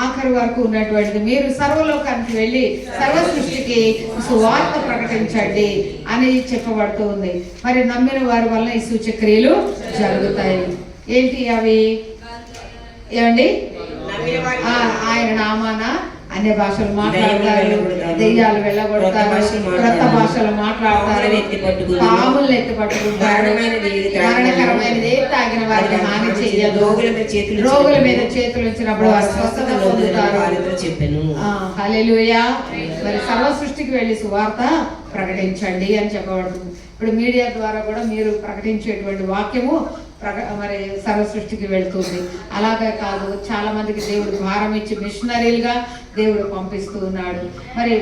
[SPEAKER 1] ఆఖరి వరకు ఉన్నటువంటిది. మీరు సర్వలోకానికి వెళ్ళి సర్వ సృష్టికి సువార్త ప్రకటించండి అని చెప్పబడుతూ ఉంది. మరి నమ్మిన వారి వల్ల ఈ సూచక్రియలు జరుగుతాయి. ఏంటి అవి? ఏమండి? ఆయన నామాన అన్య భాషలు మాట్లాడతారు, దెయ్యాలు వెళ్ళగొడతారు, క్రొత్త భాషలు మాట్లాడతారు, పాములను ఎత్తి పట్టుకుంటారు, మరణకరమైనది తాగిన వారిని హాని చెయ్యదు, రోగుల మీద చేతులు ఉంచినప్పుడు వారు స్వస్థత పొందుతారు. హల్లెలూయా. మరి సర్వ సృష్టికి వెళ్ళి సువార్త ప్రకటించండి అని చెప్పబడుతుంది. ఇప్పుడు మీడియా ద్వారా కూడా మీరు ప్రకటించేటువంటి వాక్యము మరి సర్వ సృష్టికి వెళ్తుంది. అలాగే కాదు, చాలా మందికి దేవుడు భారం ఇచ్చి మిషనరీలుగా దేవుడు పంపిస్తూ ఉన్నాడు. మరి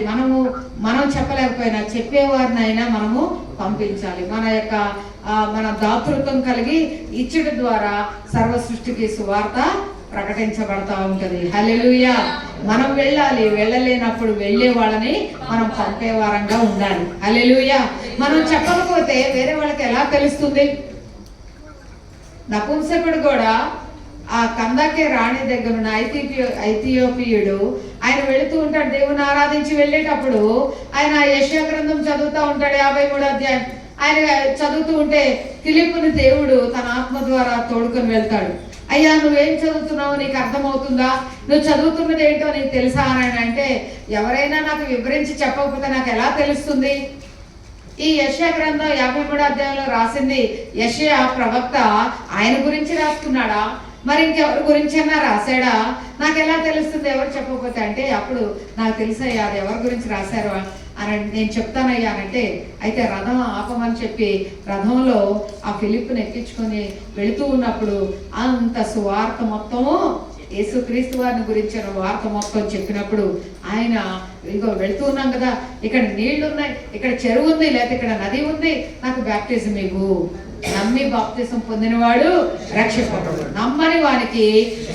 [SPEAKER 1] మనం చెప్పలేకపోయినా చెప్పేవారినైనా మనము పంపించాలి. మన దాతృత్వం కలిగి ఇచ్చడం ద్వారా సర్వ సృష్టికి సువార్త ప్రకటించబడతా ఉంటది. హల్లెలూయా. మనం వెళ్ళాలి, వెళ్ళలేనప్పుడు వెళ్ళే వాళ్ళని మనం పంపే వారంగా ఉండాలి. హల్లెలూయా. మనం చెప్పకపోతే వేరే వాళ్ళకి ఎలా తెలుస్తుంది? నపుంసకుడు కూడా ఆ కందాకే రాణి దగ్గర ఉన్న ఐథియోపియుడు ఆయన వెళుతూ ఉంటాడు, దేవుని ఆరాధించి వెళ్ళేటప్పుడు ఆయన యెషయా గ్రంథం చదువుతూ ఉంటాడు, 53వ అధ్యాయం. ఆయన చదువుతూ ఉంటే ఫిలిప్పుని దేవుడు తన ఆత్మ ద్వారా తోడుకొని వెళ్తాడు. అయ్యా, నువ్వేం చదువుతున్నావు, నీకు అర్థమవుతుందా, నువ్వు చదువుతున్నది ఏంటో నీకు తెలుసా అని అంటే, ఎవరైనా నాకు వివరించి చెప్పకపోతే నాకు ఎలా తెలుస్తుంది? ఈ యెషయా గ్రంథం 53వ అధ్యాయంలో రాసింది యెషయా ప్రవక్త ఆయన గురించి రాసుకున్నాడా, మరి ఇంకెవరి గురించైనా రాశాడా? నాకు ఎలా తెలుస్తుంది ఎవరు చెప్పకపోతే అంటే, అప్పుడు నాకు తెలుసయ్యా అది ఎవరి గురించి రాశారు అని నేను చెప్తానయ్యా అంటే, అయితే రథం ఆపమని చెప్పి రథంలో ఆ ఫిలిప్పుని ఎక్కించుకొని వెళుతూ ఉన్నప్పుడు అంత సువార్త మొత్తము యేసుక్రీస్తు వారిని గురించిన వార్త మొత్తం చెప్పినప్పుడు ఆయన ఇదిగో వెళుతూ ఉన్నాం కదా, ఇక్కడ నీళ్లు ఉన్నాయి, ఇక్కడ చెరువు ఉంది, లేకపోతే ఇక్కడ నది ఉంది, నాకు బ్యాప్టిజం ఇవ్వు. నమ్మి బాప్తిజం పొందినవాడు రక్షింపబడు, నమ్మని వానికి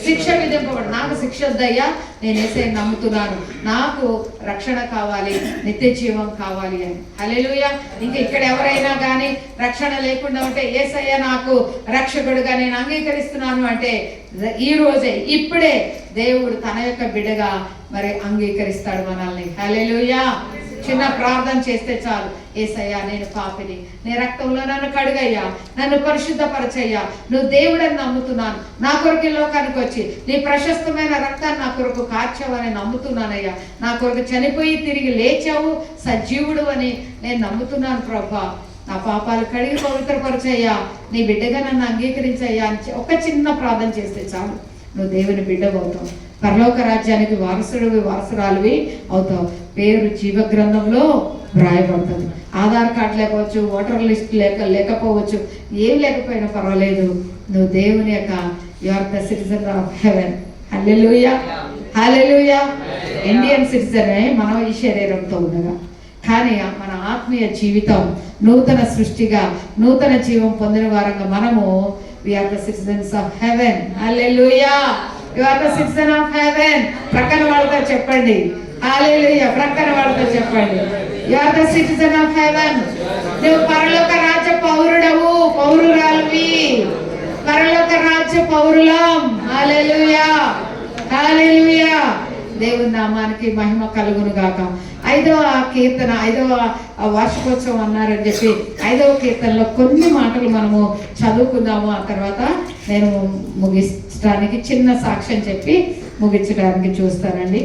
[SPEAKER 1] శిక్ష విధింపబడు. నాకు శిక్ష వద్దయ్యా, నేను యేసయ్యను నమ్ముతున్నాను, నాకు రక్షణ కావాలి, నిత్య జీవం కావాలి అని. హల్లెలూయా. ఇంకా ఇక్కడ ఎవరైనా కానీ రక్షణ లేకుండా ఉంటే, యేసయ్య నాకు రక్షకుడుగా నేను అంగీకరిస్తున్నాను అంటే, ఈ రోజే ఇప్పుడే దేవుడు తన యొక్క బిడ్డగా మరి అంగీకరిస్తాడు మనల్ని. హల్లెలూయా. చిన్న ప్రార్థన చేస్తే చాలు, యేసయ్యా నేను పాపిని, నీ రక్తంలో నన్ను కడుగయ్యా, నన్ను పరిశుద్ధపరచయ్యా, నువ్వు దేవుడని నమ్ముతున్నాను, నా కొరకు లోకానికి వచ్చి నీ ప్రశస్తమైన రక్తాన్ని నా కొరకు కార్చావని నమ్ముతున్నానయ్యా, నా కొరకు చనిపోయి తిరిగి లేచావు, సజీవుడు అని నేను నమ్ముతున్నాను ప్రభా, నా పాపాలు కడిగి పవిత్రపరచయ్యా, నీ బిడ్డగా నన్ను అంగీకరించయ్యా అని ఒక చిన్న ప్రార్థన చేస్తే చాలు, నువ్వు దేవుని బిడ్డవవుతావు, పరలోక రాజ్యానికి వారసుడివి వారసురాలివి అవుతావు, పేరు జీవ గ్రంథంలో వ్రాయబడుతుంది. ఆధార్ కార్డు లేకపోవచ్చు, ఓటర్ లిస్ట్ లేకపోవచ్చు, ఏం లేకపోయినా పర్వాలేదు, నువ్వు దేవుని యొక్క you are the citizen of heaven. Hallelujah. Hallelujah. Indian సిటిజనే మనం ఈ శరీరంతో ఉండగా, కానీ మన ఆత్మీయ జీవితం నూతన సృష్టిగా నూతన జీవం పొందిన వారంగా మనము we are the citizens of heaven. Hallelujah. You are the citizen of heaven. ప్రక్కన వాళ్ళతో చెప్పండి. Hallelujah. ప్రక్కన వాళ్ళతో చెప్పండి. You are the citizen of heaven. నువ్వు పరలోక రాజ్య పౌరుడవు, పౌరురాలివి, పరలోక రాజ్య పౌరులం. Hallelujah. Hallelujah. దేవుని నామానికి మహిమ కలుగును గాక. 5వ కీర్తన, 5వ వార్షికోత్సవం అన్నారని చెప్పి 5వ కీర్తనలో కొన్ని మాటలు మనము చదువుకుందాము. ఆ తర్వాత నేను ముగించడానికి చిన్న సాక్ష్యం చెప్పి ముగించడానికి చూస్తానండి.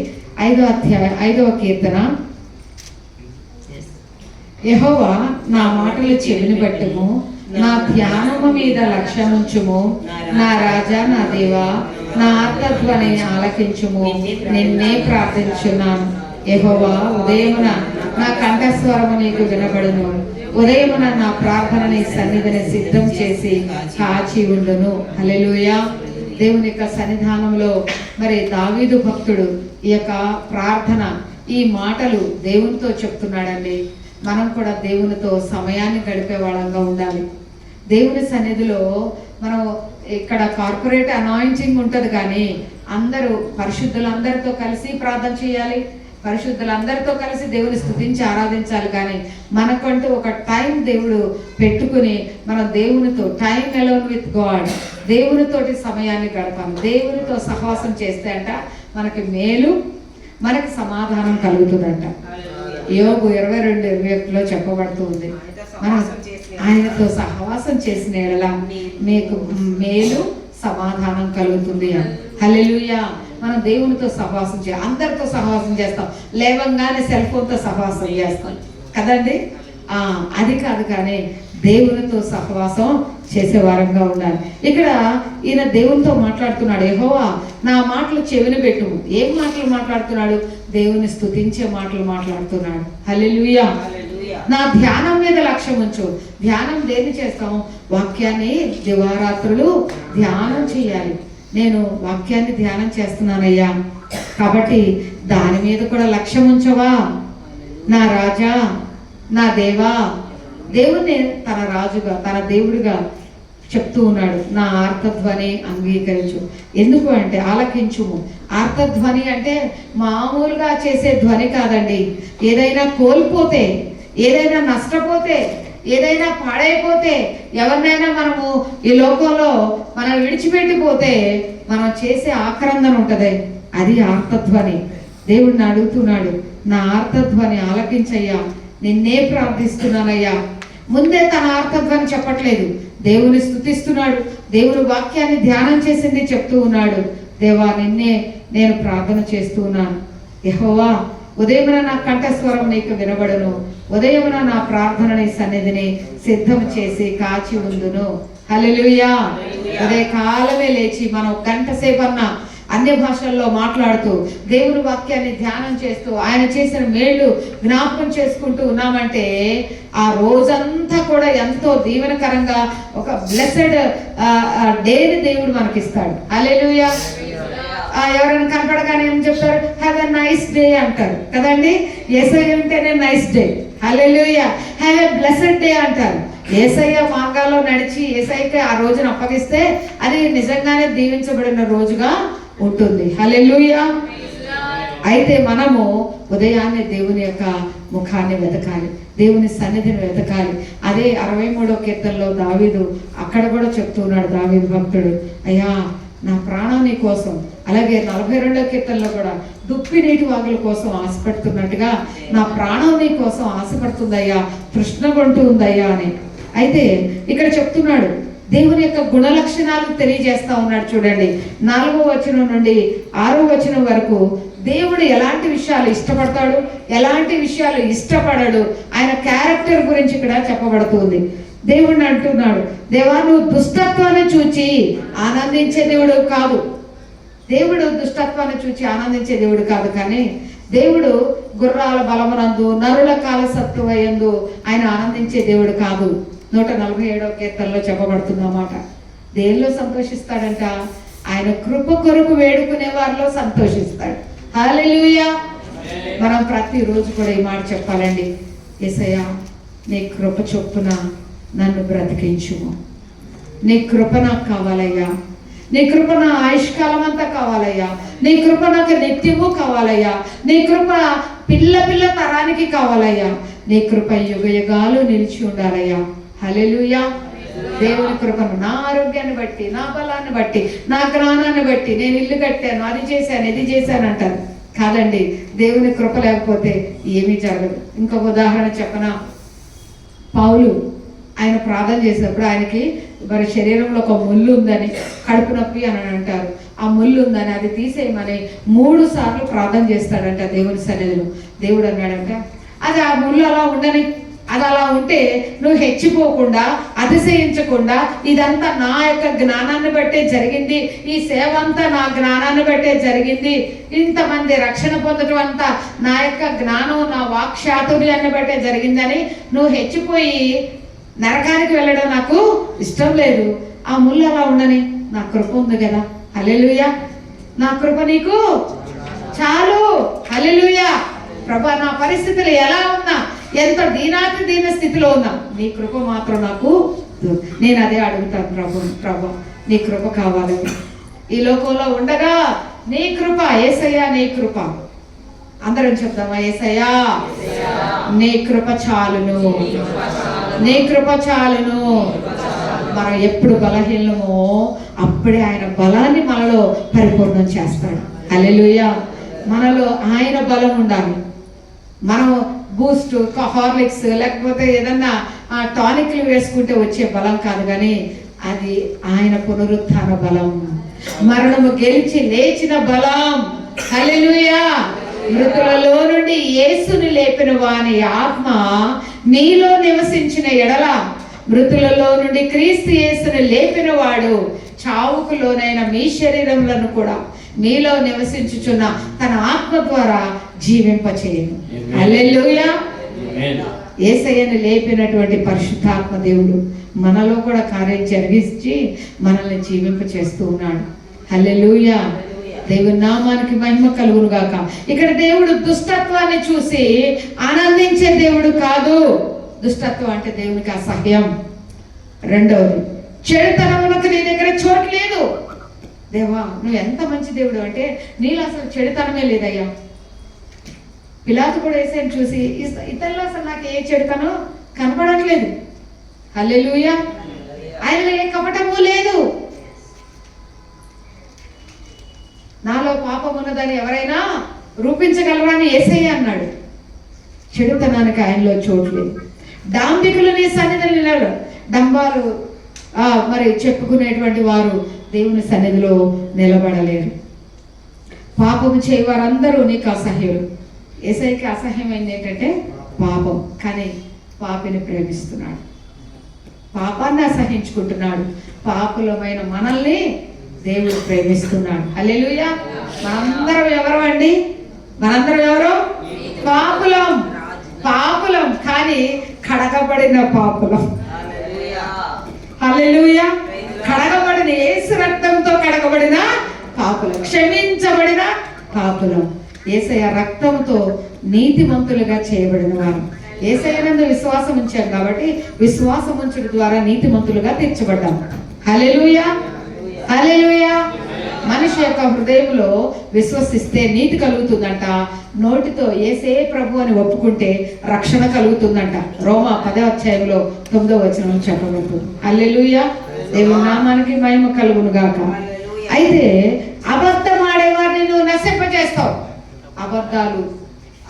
[SPEAKER 1] 5వ కీర్తన. యెహోవా నా మాటలు చెవిని పట్టుము, నా ధ్యానము మీద లక్ష్యముంచుము, నా రాజా నా దేవా నా ఆత్మధ్వని ఆలకించుము, నిన్నే ప్రార్థించున్నాను. యెహోవా ఉదయమున నా కంఠస్వరము నీకు వినబడును, ఉదయమున నా ప్రార్థన నీ సన్నిధిని సిద్ధం చేసి కాచి ఉండును. హల్లెలూయా. దేవుని యొక్క సన్నిధానంలో మరి దావీదు భక్తుడు ఈ యొక్క ప్రార్థన, ఈ మాటలు దేవునితో చెప్తున్నాడండి. మనం కూడా దేవునితో సమయాన్ని గడిపే వాళ్ళంగా ఉండాలి. దేవుని సన్నిధిలో మనం ఇక్కడ కార్పొరేట్ అనాయింటింగ్ ఉంటుంది, కానీ అందరూ పరిశుద్ధులందరితో కలిసి ప్రార్థన చేయాలి, పరిశుద్ధులందరితో కలిసి దేవుని స్తుతించి ఆరాధించాలి. కానీ మనకంటూ ఒక టైం దేవుడు పెట్టుకుని మనం దేవునితో టైం అలోన్ విత్ గాడ్, దేవునితోటి సమయాన్ని గడపాలి. దేవునితో సహవాసం చేస్తే అంట మనకి మేలు, మనకి సమాధానం కలుగుతుందంట. యోగు 22:21లో చెప్పబడుతూ ఉంది, మనం ఆయనతో సహవాసం చేసిన ఎడలా మీకు మేలు సమాధానం కలుగుతుంది అని. హల్లెలూయా. మనం దేవునితో సహవాసం చేయాలి. అందరితో సహవాసం చేస్తాం, లేవంగానే సెల్ ఫోన్తో సహవాసం చేస్తాం కదండి. అది కాదు, కానీ దేవునితో సహవాసం చేసే వారంగా ఉండాలి. ఇక్కడ ఈయన దేవునితో మాట్లాడుతున్నాడు. యెహోవా నా మాటలు చెవిని పెట్టు. ఏం మాటలు మాట్లాడుతున్నాడు? దేవుని స్తుతించే మాటలు మాట్లాడుతున్నాడు. హల్లెలూయా. నా ధ్యానం మీద లక్ష్యం ఉంచు. ధ్యానం దేన్ని చేస్తాం? వాక్యాన్ని దివారాత్రులు ధ్యానం చేయాలి. నేను వాక్యాన్ని ధ్యానం చేస్తున్నానయ్యా, కాబట్టి దాని మీద కూడా లక్ష్యం ఉంచవా నా రాజా నా దేవా. దేవుణ్ణి తన రాజుగా, తన దేవుడిగా చెప్తూ ఉన్నాడు, నా ఆర్తధ్వని అంగీకరించు. ఎందుకు అంటే ఆలకించుము. ఆర్తధ్వని అంటే మామూలుగా చేసే ధ్వని కాదండి. ఏదైనా కోల్పోతే, ఏదైనా నష్టపోతే, ఏదైనా పాడైపోతే, ఎవరినైనా మనము ఈ లోకంలో మనం విడిచిపెట్టిపోతే మనం చేసే ఆక్రందన ఉంటుంది, అది ఆర్తధ్వని. దేవుడిని అడుగుతున్నాడు, నా ఆర్తధ్వని ఆలకించయ్యా, నిన్నే ప్రార్థిస్తున్నానయ్యా. ముందే తన ఆర్తధ్వని చెప్పట్లేదు, దేవుని స్తుతిస్తున్నాడు, దేవుని వాక్యాన్ని ధ్యానం చేసింది చెప్తూ ఉన్నాడు. దేవా, నిన్నే నేను ప్రార్థన చేస్తూ ఉన్నాను. యెహోవా, ఉదయమున నా కంఠస్వరం నీకు వినబడును, ఉదయమున నా ప్రార్థన నీ సన్నిధిని సిద్ధం చేసి కాచి ఉందును. హల్లెలూయా. ఉదయ కాలమే లేచి మనం గంట సేపన్నా అన్య భాషల్లో మాట్లాడుతూ దేవుని వాక్యాన్ని ధ్యానం చేస్తూ ఆయన చేసిన మేళ్ళు జ్ఞాపకం చేసుకుంటూ ఉన్నామంటే ఆ రోజంతా కూడా ఎంతో దీవెనకరంగా ఒక బ్లెస్డ్ డేని దేవుడు మనకిస్తాడు. హల్లెలూయా. ఎవరైనా కనపడగానే ఏం చెప్తారు? హ్యావ్ ఎ నైస్ డే అంటారు కదండి. యేసయ్య ఉంటేనే nice day. Hallelujah. Have a blessed day అంటారు. యేసయ్య మార్గాల్లో నడిచి యేసయ్యకి ఆ రోజును అప్పగిస్తే అది నిజంగానే దీవించబడిన రోజుగా ఉంటుంది. హల్లెలూయా. అయితే మనము ఉదయాన్నే దేవుని యొక్క ముఖాన్ని వెతకాలి, దేవుని సన్నిధిని వెతకాలి. అదే 63వ కీర్తనలో దావీదు అక్కడ కూడా చెప్తున్నాడు, దావీదు భక్తుడు, అయ్యా నా ప్రాణం నీ కోసం. అలాగే 42వ కీర్తనలో కూడా దుప్పి నీటి వాగుల కోసం ఆశపడుతున్నట్టుగా నా ప్రాణం నీ కోసం ఆశపడుతుందయ్యా, తృష్ణగొంటూ ఉందయ్యా అని. అయితే ఇక్కడ చెప్తున్నాడు, దేవుని యొక్క గుణ లక్షణాలు తెలియజేస్తా ఉన్నాడు. చూడండి, 4వ వచనం నుండి 6వ వచనం వరకు దేవుడు ఎలాంటి విషయాలు ఇష్టపడతాడు, ఎలాంటి విషయాలు ఇష్టపడడు, ఆయన క్యారెక్టర్ గురించి ఇక్కడ చెప్పబడుతుంది. దేవుడిని అంటున్నాడు, దేవా, నువ్వు దుష్టత్వాన్ని చూచి ఆనందించే దేవుడు కాదు. దేవుడు దుష్టత్వాన్ని చూచి ఆనందించే దేవుడు కాదు, కానీ దేవుడు గుర్రాల బలమునందు నరుల కాలసత్వయందు ఆయన ఆనందించే దేవుడు కాదు. 147వ కీర్తనలో చెప్పబడుతుందన్నమాట. దేనిలో సంతోషిస్తాడంట? ఆయన కృప కొరకు వేడుకునే వారిలో సంతోషిస్తాడు. హల్లెలూయా. మనం ప్రతిరోజు కూడా ఈ మాట చెప్పాలండి, యేసయ్యా నీ కృప చొప్పున నన్ను బ్రతికించుము. నీ కృప నాకు కావాలయ్యా, నీ కృప నా ఆయుష్కాలం అంతా కావాలయ్యా, నీ కృప నాకు నిత్యము కావాలయ్యా, నీ కృప పిల్ల పిల్ల తరానికి కావాలయ్యా, నీ కృప యుగ యుగాలు నిలిచి ఉండాలయ్యా. హల్లెలూయా. దేవుని కృపను నా ఆరోగ్యాన్ని బట్టి, నా బలాన్ని బట్టి, నా జ్ఞానాన్ని బట్టి, నేను ఇల్లు కట్టాను, అది చేశాను, ఇది చేశాను అంటారు కాదండి. దేవుని కృప లేకపోతే ఏమీ జరగదు. ఇంకొక ఉదాహరణ చెప్పనా? పౌలు ఆయన ప్రార్థన చేసినప్పుడు ఆయనకి మరి శరీరంలో ఒక ముళ్ళు ఉందని, కడుపు నొప్పి అని అంటారు, ఆ ముళ్ళు ఉందని అది తీసేయమని 3 సార్లు ప్రార్థన చేస్తాడంట దేవుని సన్నిధిలో. దేవుడు అన్నాడంట, అది ఆ ముళ్ళు అలా ఉండని, అది అలా ఉంటే నువ్వు హెచ్చిపోకుండా, అతిశయించకుండా, ఇదంతా నా యొక్క జ్ఞానాన్ని బట్టే జరిగింది, ఈ సేవ అంతా నా జ్ఞానాన్ని బట్టే జరిగింది, ఇంతమంది రక్షణ పొందడం అంతా నా యొక్క జ్ఞానం, నా వాక్చాతుర్యాన్ని బట్టే జరిగిందని నువ్వు హెచ్చిపోయి నరకానికి వెళ్ళడం నాకు ఇష్టం లేదు. ఆ ముళ్ళు అలా ఉండని, నా కృప ఉంది కదా. హల్లెలూయా. నా కృప నీకు చాలు. హల్లెలూయా. ప్రభా, నా పరిస్థితులు ఎలా ఉన్నా, ఎంత దీనాతి దీన స్థితిలో ఉన్నా, నీ కృప మాత్రం నాకు, నేను అదే అడుగుతాను ప్రభు నీ కృప కావాలని. ఈ లోకంలో ఉండగా నీ కృప, యేసయ్యా నీ కృప. అందరం చెప్తామా? యేసయ్యా నీ కృప చాలును, నీ కృప చాలును. మనం ఎప్పుడు బలహీనమో అప్పుడే ఆయన బలాన్ని మనలో పరిపూర్ణం చేస్తాడు. హల్లెలూయా. మనలో ఆయన బలం ఉండాలి. మనం బూస్ట్, హార్లిక్స్ లేకపోతే ఏదన్నా టానిక్లు వేసుకుంటే వచ్చే బలం కాదు, కానీ అది ఆయన పునరుత్థాన బలం, మరణము గెలిచి లేచిన బలం. హల్లెలూయా. మృతులలో నుండి యేసుని లేపిన వాని ఆత్మ మీలో నివసించిన ఎడల, మృతులలో నుండి క్రీస్తు యేసుని లేపిన వాడు చావుకు లోనైన మీ శరీరములను కూడా మీలో నివసించుచున్న తన ఆత్మ ద్వారా జీవింపచేయను. హల్లెలూయా. యేసయ్యను లేపినటువంటి పరిశుద్ధాత్మ దేవుడు మనలో కూడా కార్యం జరిగించి మనల్ని జీవింప చేస్తూ ఉన్నాడు. హల్లెలూయా. దేవుని నామానికి మహిమ కలుగును గాక. ఇక్కడ దేవుడు దుష్టత్వాన్ని చూసి ఆనందించే దేవుడు కాదు. దుష్టత్వం అంటే దేవునికి అసహ్యం. రెండవది, చెడుతనమునకు నీ దగ్గర చోటు లేదు. దేవా నువ్వు ఎంత మంచి దేవుడు అంటే నీలో అసలు చెడుతనమే లేదయ్యా. పిలాతు కూడా యేసుని చూసి ఇతరులో అసలు నాకు ఏ చెడుతనం కనపడట్లేదు. హల్లెలూయా. ఆయనలో ఏ కపటము లేదు. నాలో పాపం ఉన్నదని ఎవరైనా రూపించగలరా అని యేసయ్య అన్నాడు. చెడుతనానికి ఆయనలో చోటు లేదు. డాంబికులు నీ సన్నిధిలో నిలబడు. డంబాలు మరి చెప్పుకునేటువంటి వారు దేవుని సన్నిధిలో నిలబడలేరు. పాపము చేయ వారందరూ నీకు అసహ్యులు. యేసయ్యకి అసహ్యమైంది ఏంటంటే పాపం. కానీ పాపిని ప్రేమిస్తున్నాడు, పాపాన్ని అసహించుకుంటున్నాడు. పాపులమైన మనల్ని దేవుడు ప్రేమిస్తున్నాడు. హల్లెలూయా. మనందరం ఎవరు అండి? మనందరం ఎవరు? పాపులం. పాపులం కానీ కడగబడిన పాపులం. హల్లెలూయా. కడగబడిన యేసు రక్తంతో కడగబడిన పాపులం, క్షమించబడిన పాపులం. యేసయ్య రక్తంతో నీతిమంతులుగా చేయబడిన వారు. యేసయ్యనందు విశ్వాసం ఉంచాం కాబట్టి విశ్వాసం ఉంచడం ద్వారా నీతిమంతులుగా తీర్చబడ్డాం. హల్లెలూయా. హల్లెలూయా. మనిషి యొక్క హృదయంలో విశ్వసిస్తే నీతి కలుగుతుందంట. నోటితో యేసే ప్రభు అని ఒప్పుకుంటే రక్షణ కలుగుతుందంట. రోమా 10వ అధ్యాయంలో 9వ వచనం చెప్పబడుతుంది. హల్లెలూయా. దేవుని నామానికి మహిమ కలుగును గాక. అయితే అబద్ధం ఆడేవారిని నువ్వు నశింపజేస్తావు. అబద్ధాలు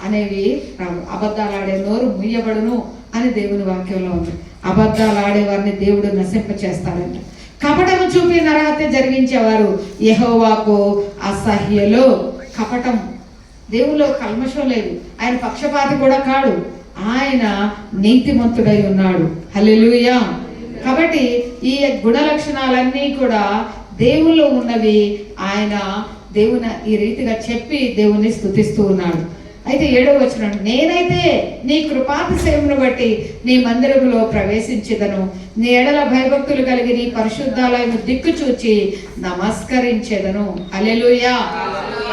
[SPEAKER 1] అనేవి రావు. అబద్ధాలు ఆడే నోరు ముయ్యబడును అని దేవుని వాక్యంలో ఉంది. అబద్ధాలు ఆడేవారిని దేవుడు నశింపచేస్తాడంట. కపటము చూపి నరహత్య జరిగించేవారు యెహోవాకు అసహ్యులు. కపటం, దేవులో కల్మషం లేదు. ఆయన పక్షపాతి కూడా కాడు. ఆయన నీతిమంతుడై ఉన్నాడు. హల్లెలూయా. కాబట్టి ఈ గుణ లక్షణాలన్నీ కూడా దేవుల్లో ఉన్నవి. ఆయన దేవుని ఈ రీతిగా చెప్పి దేవుణ్ణి స్తుతిస్తూ ఉన్నాడు. అయితే 7వ వచనం, నేనైతే నీ కృపాతిశయమును బట్టి నీ మందిరములో ప్రవేశించెదను. నీ ఎడల భయభక్తులు కలిగి నీ పరిశుద్ధాలయము దిక్కు చూచి నమస్కరించెదను. హల్లెలూయా.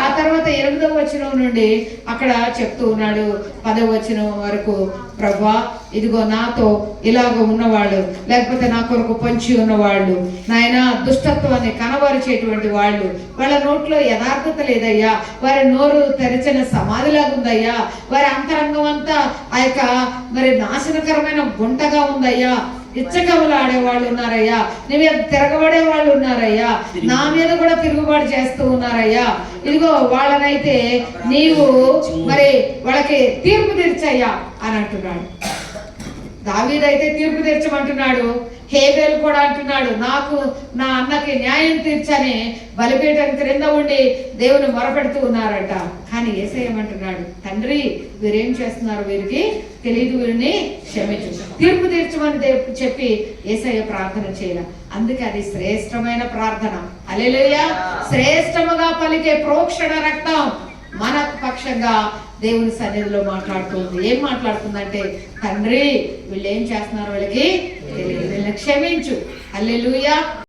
[SPEAKER 1] ఆ తర్వాత 8వ వచనం నుండి అక్కడ చెప్తూ ఉన్నాడు 10వ వచనం వరకు, ప్రభువా ఇదిగో నాతో ఇలాగ ఉన్నవాళ్ళు, లేకపోతే నా కొరకు పొంచి ఉన్నవాళ్ళు, నాయన దుష్టత్వాన్ని కనబరిచేటువంటి వాళ్ళు, వాళ్ళ నోట్లో యథార్థత లేదయ్యా. వారి నోరు తెరచిన సమాధిలాగా ఉందయ్యా. వారి అంతరంగం అంతా ఆ యొక్క మరి నాశనకరమైన గుంటగా ఉందయ్యా. ఇచ్చకములు ఆడేవాళ్ళు ఉన్నారయ్యా. నీ మీద తిరగబడే వాళ్ళు ఉన్నారయ్యా. నా మీద కూడా తిరుగుబాటు చేస్తూ ఉన్నారయ్యా. ఇదిగో వాళ్ళనైతే నీవు మరి వాళ్ళకి తీర్పు తీర్చయ్యా అని అంటున్నాడు. దావీదైతే తీర్పు తీర్చమంటున్నాడు. హేబేలు కూడా అంటున్నాడు, నాకు నా అన్నకి న్యాయం తీర్చని బలిపీఠం క్రింద ఉండి దేవుని మొరపెడుతూ ఉన్నారట. కానీ యేసయ్య ఏమంటున్నాడు, తండ్రి వీరేం చేస్తున్నారు, వీరికి తెలియదు, వీరిని క్షమించు, తీర్పు తీర్చమని చెప్పి యేసయ్య ప్రార్థన చేయాల. అందుకే అది శ్రేష్టమైన ప్రార్థన. హల్లెలూయా. శ్రేష్టముగా పలికే ప్రోక్షణ రక్తం మన పక్షంగా దేవుని సన్నిధిలో మాట్లాడుతుంది. ఏం మాట్లాడుతుందంటే, తండ్రి వీళ్ళు ఏం చేస్తున్నారు, వీళ్ళకి తెలియదు, వీళ్ళని క్షమించు. హల్లెలూయా.